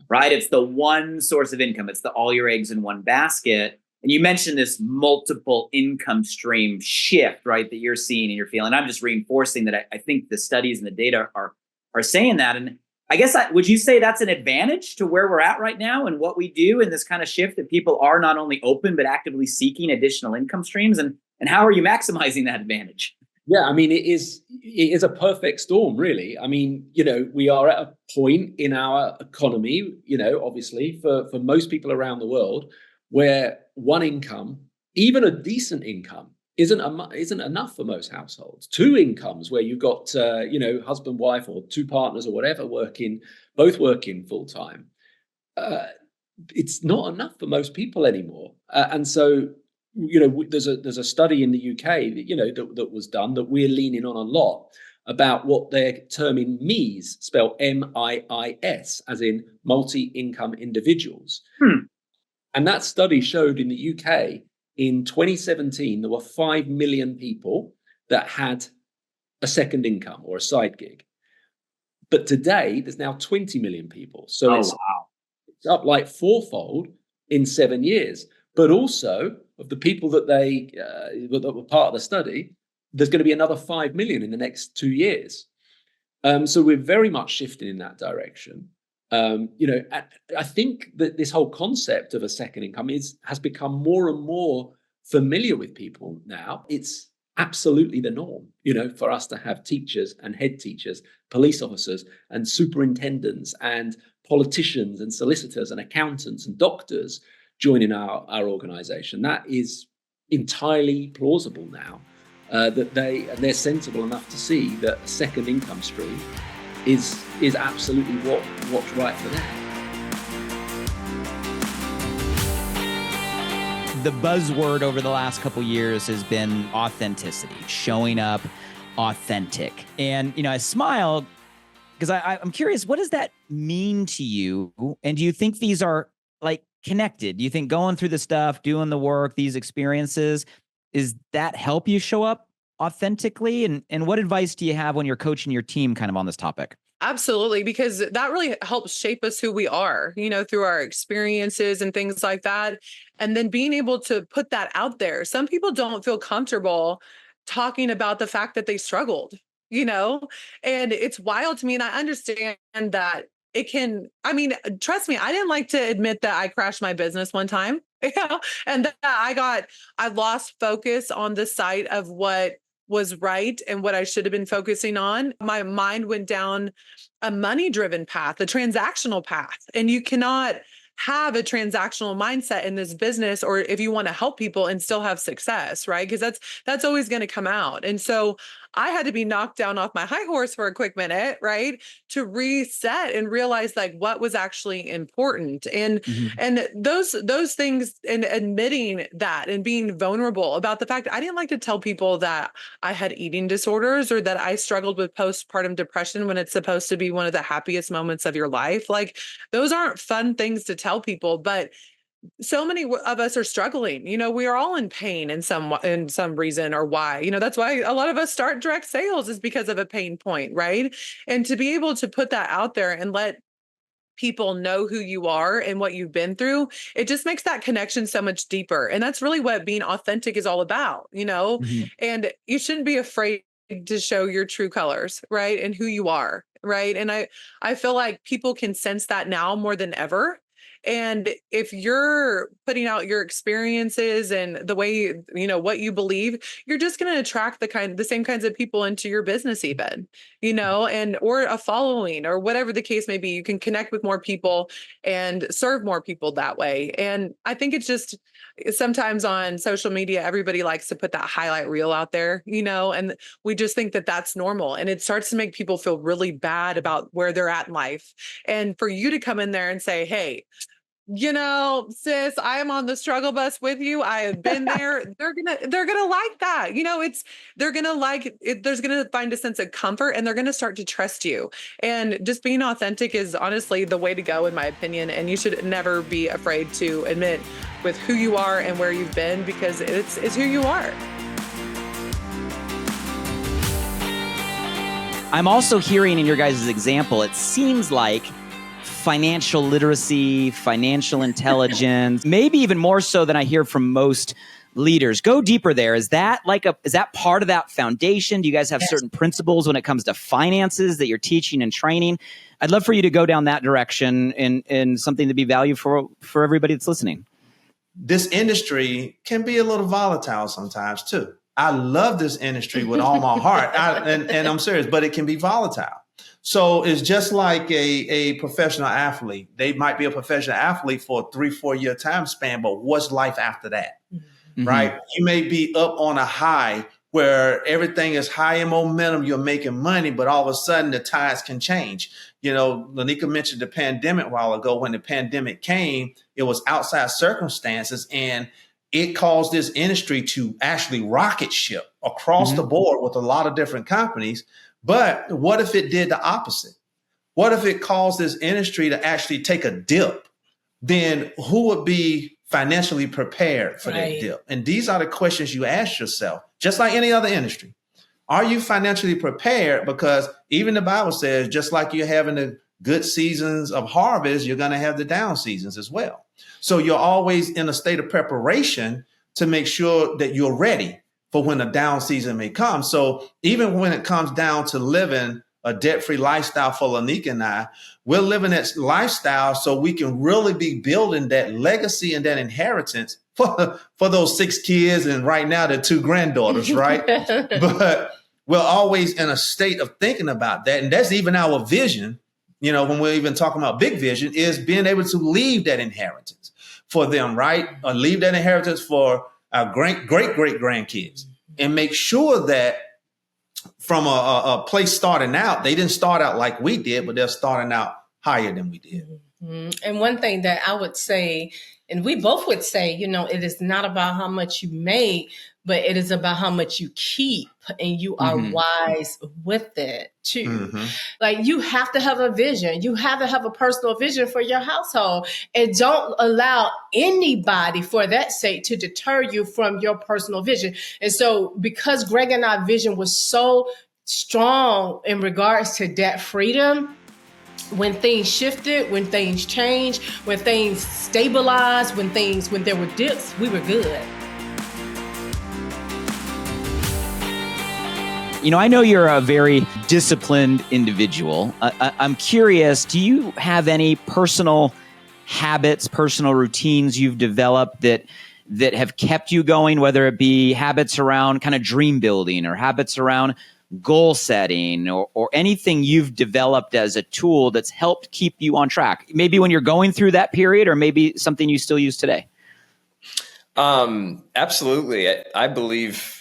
[SPEAKER 1] right? It's the one source of income. It's the all your eggs in one basket. And you mentioned this multiple income stream shift, right? That you're seeing and you're feeling. I'm just reinforcing that I think the studies and the data are saying that. And I guess, would you say that's an advantage to where we're at right now and what we do in this kind of shift, that people are not only open, but actively seeking additional income streams? And how are you maximizing that advantage?
[SPEAKER 21] Yeah, I mean, it is a perfect storm, really. I mean, we are at a point in our economy, obviously for most people around the world, where one income, even a decent income, isn't enough for most households. Two incomes where you've got husband, wife, or two partners or whatever both working full time. It's not enough for most people anymore. And so there's a study in the UK that was done that we're leaning on a lot about what they're terming MEIS, spelled MIIS, as in multi-income individuals. And that study showed in the UK in 2017, there were 5 million people that had a second income or a side gig. But today, there's now 20 million people. So it's up like fourfold in 7 years. But also, of the people that that were part of the study, there's going to be another 5 million in the next 2 years. So we're very much shifting in that direction. I think that this whole concept of a second income has become more and more familiar with people now. It's absolutely the norm, for us to have teachers and head teachers, police officers and superintendents and politicians and solicitors and accountants and doctors joining our organization. That is entirely plausible now, that they're sensible enough to see that a second income stream is absolutely what's right for them.
[SPEAKER 1] The buzzword over the last couple years has been authenticity, showing up authentic. And, I smile because I'm curious, what does that mean to you? And do you think these are like connected? Do you think going through the stuff, doing the work, these experiences, is that help you show up authentically? And what advice do you have when you're coaching your team kind of on this topic?
[SPEAKER 3] Absolutely, because that really helps shape us who we are, through our experiences and things like that. And then being able to put that out there. Some people don't feel comfortable talking about the fact that they struggled, and it's wild to me. And I understand that it can, trust me, I didn't like to admit that I crashed my business one time, and that I lost focus on the sight of what was right and what I should have been focusing on. My mind went down a money-driven path, a transactional path. And you cannot have a transactional mindset in this business, or if you want to help people and still have success, right? Because that's always going to come out. And so I had to be knocked down off my high horse for a quick minute, right? To reset and realize like what was actually important. And and those things, and admitting that and being vulnerable about the fact I didn't like to tell people that I had eating disorders or that I struggled with postpartum depression when it's supposed to be one of the happiest moments of your life. Like those aren't fun things to tell people, but so many of us are struggling. We are all in pain in some reason or why. That's why a lot of us start direct sales is because of a pain point, right? And to be able to put that out there and let people know who you are and what you've been through, it just makes that connection so much deeper. And that's really what being authentic is all about, and you shouldn't be afraid to show your true colors, right? And who you are, right? And I feel like people can sense that now more than ever. And if you're putting out your experiences and the way, what you believe, you're just going to attract the same kinds of people into your business even, or a following or whatever the case may be. You can connect with more people and serve more people that way. And I think it's just sometimes on social media, everybody likes to put that highlight reel out there, and we just think that that's normal. And it starts to make people feel really bad about where they're at in life. And for you to come in there and say, hey, sis, I am on the struggle bus with you. I have been there. They're gonna like that. They're gonna like it. There's gonna find a sense of comfort, and they're gonna start to trust you. And just being authentic is honestly the way to go, in my opinion. And you should never be afraid to admit with who you are and where you've been, because it's who you are.
[SPEAKER 1] I'm also hearing in your guys' example, it seems like financial literacy, financial intelligence, maybe even more so than I hear from most leaders. Go deeper there. Is that part of that foundation? Do you guys have certain principles when it comes to finances that you're teaching and training? I'd love for you to go down that direction and something to be valued for everybody that's listening.
[SPEAKER 22] This industry can be a little volatile sometimes too. I love this industry with all my heart, and I'm serious, but it can be volatile. So it's just like a professional athlete. They might be a professional athlete for a 3-4 year time span, but what's life after that? Mm-hmm. Right? You may be up on a high where everything is high in momentum, you're making money, but all of a sudden the tides can change. Lanika mentioned the pandemic a while ago. When the pandemic came, it was outside circumstances, and it caused this industry to actually rocket ship across the board with a lot of different companies. But what if it did the opposite? What if it caused this industry to actually take a dip? Then who would be financially prepared for that dip? And these are the questions you ask yourself, just like any other industry. Are you financially prepared? Because even the Bible says, just like you're having the good seasons of harvest, you're going to have the down seasons as well. So you're always in a state of preparation to make sure that you're ready for when a down season may come. So even when it comes down to living a debt-free lifestyle for Lanika and I, we're living that lifestyle so we can really be building that legacy and that inheritance for those 6 kids and right now the 2 granddaughters, right? But we're always in a state of thinking about that. And that's even our vision, you know, when we're even talking about big vision, is being able to leave that inheritance for them, right? Or leave that inheritance for our great grandkids and make sure that from a place starting out, they didn't start out like we did, but they're starting out higher than we did.
[SPEAKER 4] Mm-hmm. And one thing that I would say, and we both would say, you know, it is not about how much you make, but it is about how much you keep, and you are wise with it too. Like, you have to have a vision. You have to have a personal vision for your household, and don't allow anybody for that sake to deter you from your personal vision. And so because Greg and our vision was so strong in regards to debt freedom, when things shifted, when things changed, when things stabilized, when there were dips, we were good.
[SPEAKER 1] You know, I know you're a very disciplined individual. I'm curious, do you have any personal habits, personal routines you've developed that have kept you going, whether it be habits around kind of dream building or habits around goal setting or anything you've developed as a tool that's helped keep you on track? Maybe when you're going through that period, or maybe something you still use today?
[SPEAKER 5] Absolutely. I believe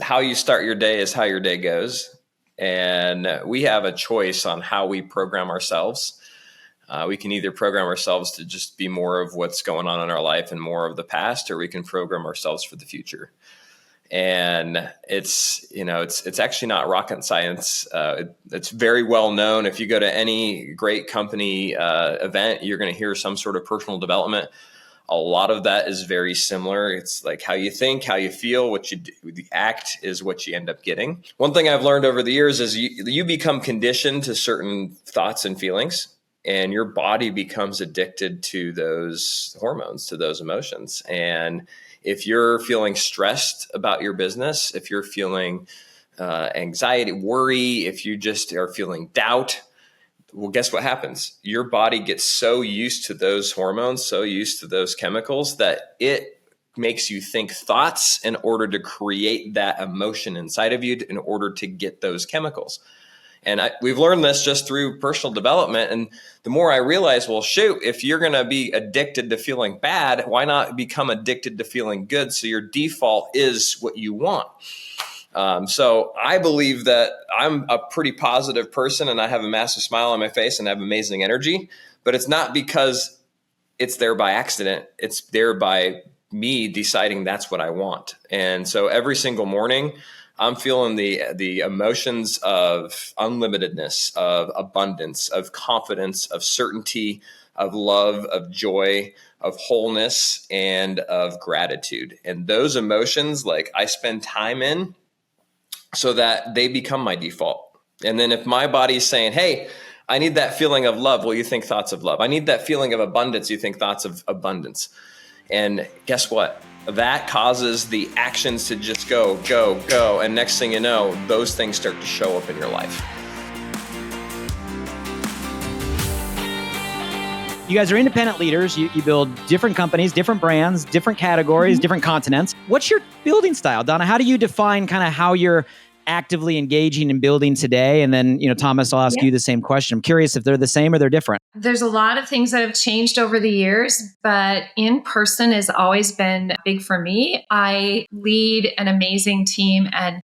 [SPEAKER 5] how you start your day is how your day goes. And we have a choice on how we program ourselves. We can either program ourselves to just be more of what's going on in our life and more of the past, or we can program ourselves for the future. And it's actually not rocket science. It's very well known. If you go to any great company event, you're going to hear some sort of personal development. A lot of that is very similar. It's like how you think, how you feel, what you do, the act is what you end up getting. One thing I've learned over the years is you become conditioned to certain thoughts and feelings, and your body becomes addicted to those hormones, to those emotions. And if you're feeling stressed about your business, if you're feeling anxiety, worry, if you just are feeling doubt, well, guess what happens? Your body gets so used to those hormones, so used to those chemicals, that it makes you think thoughts in order to create that emotion inside of you, in order to get those chemicals. And we've learned this just through personal development. And the more I realize, well, shoot, if you're going to be addicted to feeling bad, why not become addicted to feeling good? So your default is what you want. So I believe that I'm a pretty positive person, and I have a massive smile on my face and I have amazing energy, but it's not because it's there by accident. It's there by me deciding that's what I want. And so every single morning I'm feeling the emotions of unlimitedness, of abundance, of confidence, of certainty, of love, of joy, of wholeness, and of gratitude. And those emotions, like, I spend time in so that they become my default. And then if my body's saying, hey, I need that feeling of love, well, you think thoughts of love. I need that feeling of abundance, you think thoughts of abundance. And guess what? That causes the actions to just go. And next thing you know, those things start to show up in your life.
[SPEAKER 1] You guys are independent leaders. You build different companies, different brands, different categories, different continents. What's your building style, Donna? How do you define kind of how you're actively engaging and building today? And then, Thomas, I'll ask you the same question. I'm curious if they're the same or they're different.
[SPEAKER 23] There's a lot of things that have changed over the years, but in person has always been big for me. I lead an amazing team, and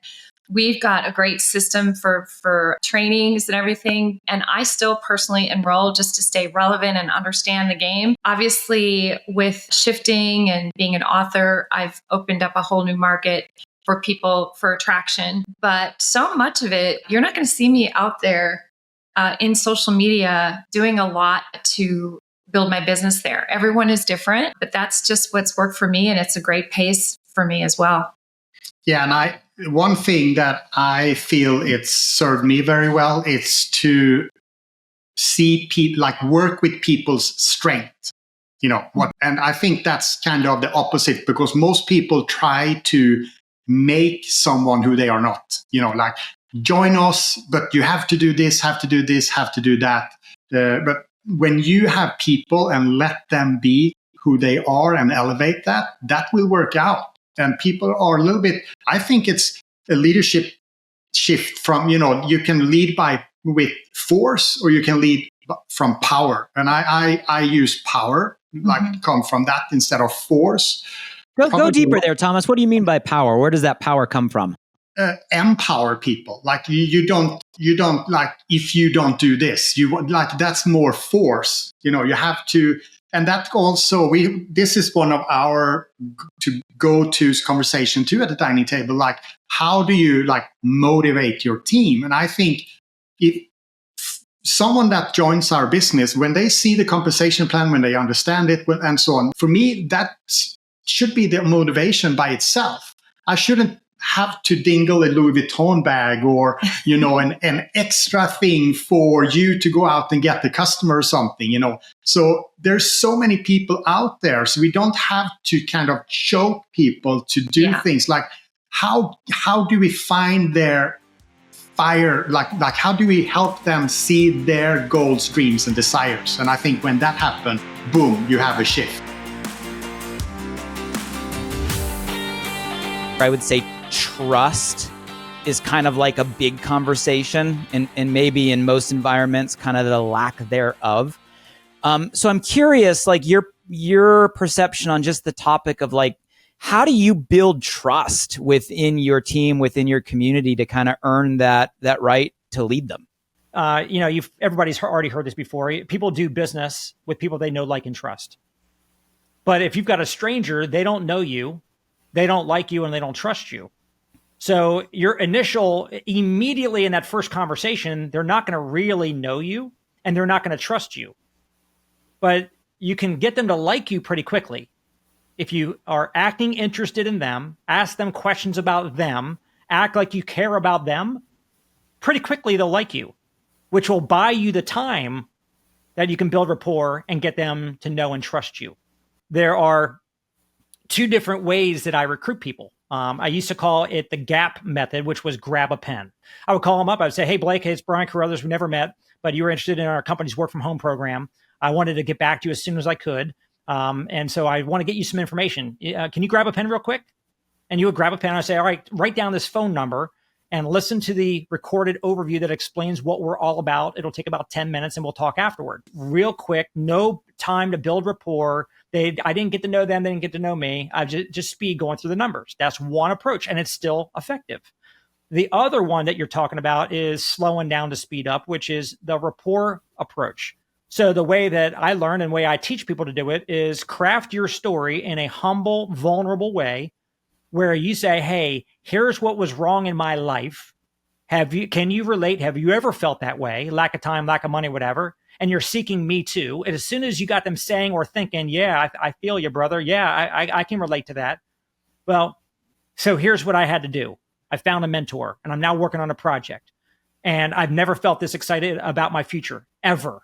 [SPEAKER 23] we've got a great system for trainings and everything. And I still personally enroll just to stay relevant and understand the game. Obviously, with shifting and being an author, I've opened up a whole new market for people for attraction. But so much of it, you're not going to see me out there in social media doing a lot to build my business there. Everyone is different, but that's just what's worked for me. And it's a great pace for me as well.
[SPEAKER 24] Yeah, and one thing that I feel it's served me very well, it's to see people, like, work with people's strengths. And I think that's kind of the opposite, because most people try to make someone who they are not, like join us, but you have to do this, have to do this, have to do that. But when you have people and let them be who they are and elevate that, that will work out. And people are a little bit, I think it's a leadership shift from, you can lead with force, or you can lead from power. And I use power, like come from that instead of force.
[SPEAKER 1] Go deeper there, Thomas. What do you mean by power? Where does that power come from?
[SPEAKER 24] Empower people. Like you don't like, if you don't do this, you want, like, that's more force. You have to, and that also this is one of our go-to conversation too at the dining table. Like, how do you like motivate your team? And I think if someone that joins our business, when they see the compensation plan, when they understand it, and so on, for me, that should be the motivation by itself. I shouldn't have to dingle a Louis Vuitton bag or, an extra thing for you to go out and get the customer or something, So there's so many people out there. So we don't have to kind of choke people to do things like, how do we find their fire? Like how do we help them see their goals, dreams, and desires? And I think when that happens, boom, you have a shift.
[SPEAKER 1] I would say trust is kind of like a big conversation, and maybe in most environments, kind of the lack thereof. So I'm curious, like your perception on just the topic of like, how do you build trust within your team, within your community, to kind of earn that right to lead them?
[SPEAKER 6] Everybody's already heard this before. People do business with people they know, like, and trust. But if you've got a stranger, they don't know you, they don't like you, and they don't trust you. So immediately in that first conversation, they're not going to really know you, and they're not going to trust you. But you can get them to like you pretty quickly. If you are acting interested in them, ask them questions about them, act like you care about them, pretty quickly they'll like you, which will buy you the time that you can build rapport and get them to know and trust you. There are two different ways that I recruit people. I used to call it the GAP method, which was grab a pen. I would call them up. I would say, hey, Blake, hey, it's Brian Carruthers. We never met, but you were interested in our company's work from home program. I wanted to get back to you as soon as I could. And so I want to get you some information. Can you grab a pen real quick? And you would grab a pen and I say, all right, write down this phone number and listen to the recorded overview that explains what we're all about. It'll take about 10 minutes and we'll talk afterward. Real quick, no time to build rapport. I didn't get to know them. They didn't get to know me. I just speed going through the numbers. That's one approach, and it's still effective. The other one that you're talking about is slowing down to speed up, which is the rapport approach. So the way that I learn and way I teach people to do it is craft your story in a humble, vulnerable way where you say, hey, here's what was wrong in my life. Can you relate? Have you ever felt that way? Lack of time, lack of money, whatever. And you're seeking me too. And as soon as you got them saying or thinking, yeah, I feel you, brother. Yeah, I can relate to that. Well, so here's what I had to do. I found a mentor and I'm now working on a project. And I've never felt this excited about my future, ever.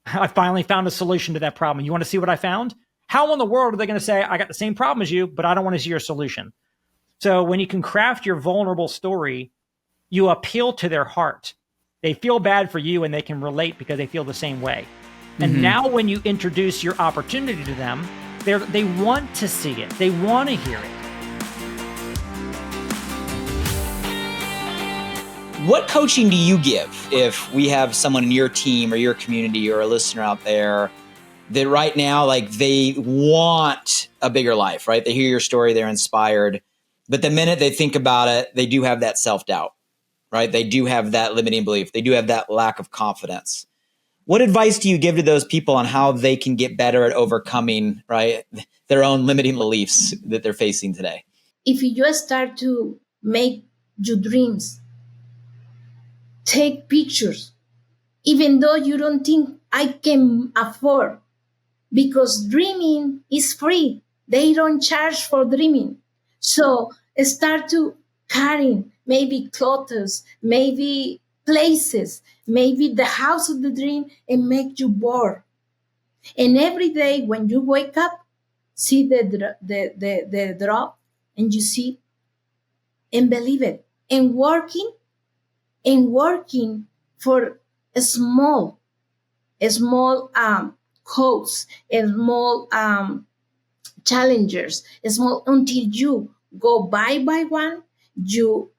[SPEAKER 6] I finally found a solution to that problem. You want to see what I found? How in the world are they going to say, I got the same problem as you, but I don't want to see your solution? So when you can craft your vulnerable story, you appeal to their heart. They feel bad for you and they can relate because they feel the same way. And now when you introduce your opportunity to them, they want to see it. They want to hear it.
[SPEAKER 1] What coaching do you give if we have someone in your team or your community or a listener out there that right now, like, they want a bigger life, right? They hear your story, they're inspired, but the minute they think about it, they do have that self-doubt, right? They do have that limiting belief. They do have that lack of confidence. What advice do you give to those people on how they can get better at overcoming, right, their own limiting beliefs that they're facing today?
[SPEAKER 7] If you start to make your dreams, take pictures, even though you don't think I can afford, because dreaming is free. They don't charge for dreaming. So start to carry maybe clothes, maybe places, maybe the house of the dream, and make you bored. And every day when you wake up, see the drop, and you see and believe it, and working for a small codes, small challengers, small, until you go by one, you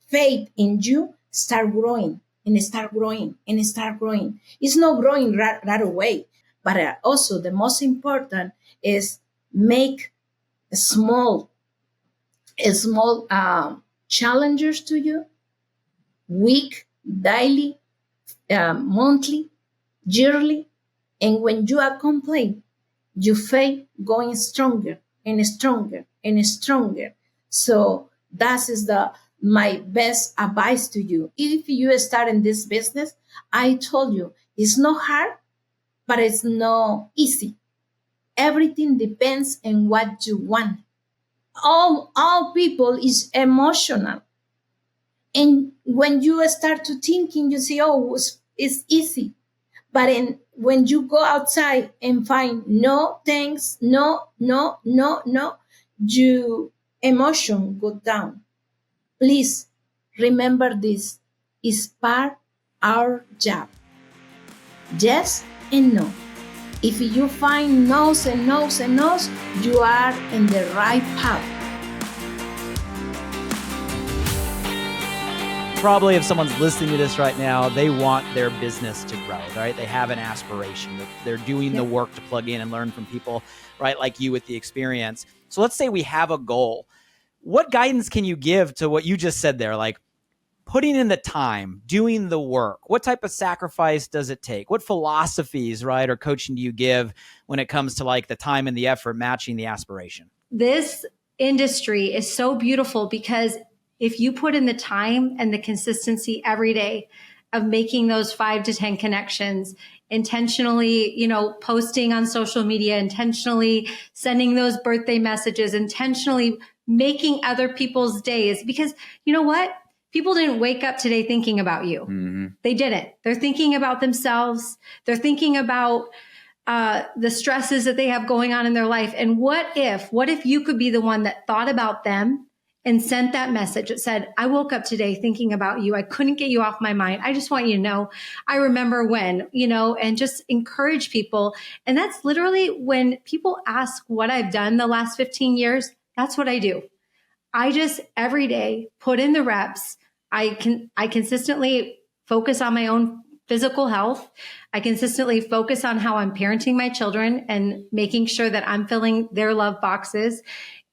[SPEAKER 7] faith in you start growing and start growing and start growing. It's not growing right away, but also the most important is make small challengers to you, week, daily, monthly, yearly, and when you accomplish, you faith going stronger and stronger and stronger. So that is my best advice to you. If you start in this business, I told you it's not hard, but it's not easy. Everything depends on what you want. All people is emotional. And when you start to thinking, you say, oh, it's easy. But when you go outside and find no thanks, no, your emotion go down. Please remember this is part our job. Yes and no. If you find no's and no's and no's, you are in the right path.
[SPEAKER 1] Probably if someone's listening to this right now, they want their business to grow, right? They have an aspiration. They're doing the work to plug in and learn from people, right? Like you with the experience. So let's say we have a goal. What guidance can you give to what you just said there? Like putting in the time, doing the work. What type of sacrifice does it take? What philosophies, right, or coaching do you give when it comes to like the time and the effort matching the aspiration?
[SPEAKER 8] This industry is so beautiful because if you put in the time and the consistency every day of making those 5 to 10 connections, intentionally, posting on social media, intentionally sending those birthday messages, intentionally making other people's days, because you know what? People didn't wake up today thinking about you. Mm-hmm. They didn't. They're thinking about themselves. They're thinking about the stresses that they have going on in their life. And what if you could be the one that thought about them and sent that message that said, I woke up today thinking about you. I couldn't get you off my mind. I just want you to know, I remember when, and just encourage people. And that's literally when people ask what I've done the last 15 years, that's what I do. I just every day put in the reps. I consistently focus on my own physical health. I consistently focus on how I'm parenting my children and making sure that I'm filling their love boxes.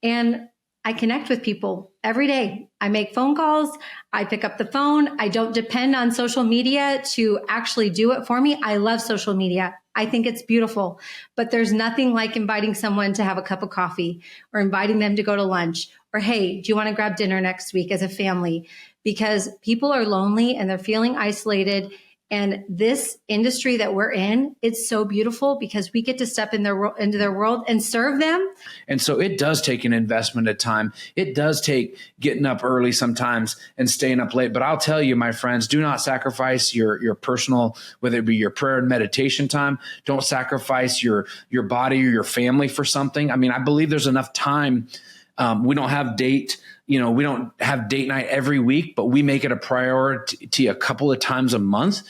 [SPEAKER 8] And I connect with people every day. I make phone calls. I pick up the phone. I don't depend on social media to actually do it for me. I love social media. I think it's beautiful, but there's nothing like inviting someone to have a cup of coffee or inviting them to go to lunch or, hey, do you want to grab dinner next week as a family? Because people are lonely and they're feeling isolated. And this industry that we're in, it's so beautiful because we get to step into their world and serve them.
[SPEAKER 9] And so it does take an investment of time. It does take getting up early sometimes and staying up late. But I'll tell you, my friends, do not sacrifice your personal, whether it be your prayer and meditation time. Don't sacrifice your body or your family for something. I mean, I believe there's enough time. We don't have we don't have date night every week, but we make it a priority a couple of times a month.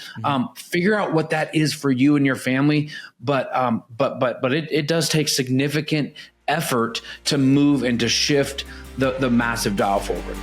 [SPEAKER 9] Figure out what that is for you and your family. But it does take significant effort to move and to shift the massive dial forward.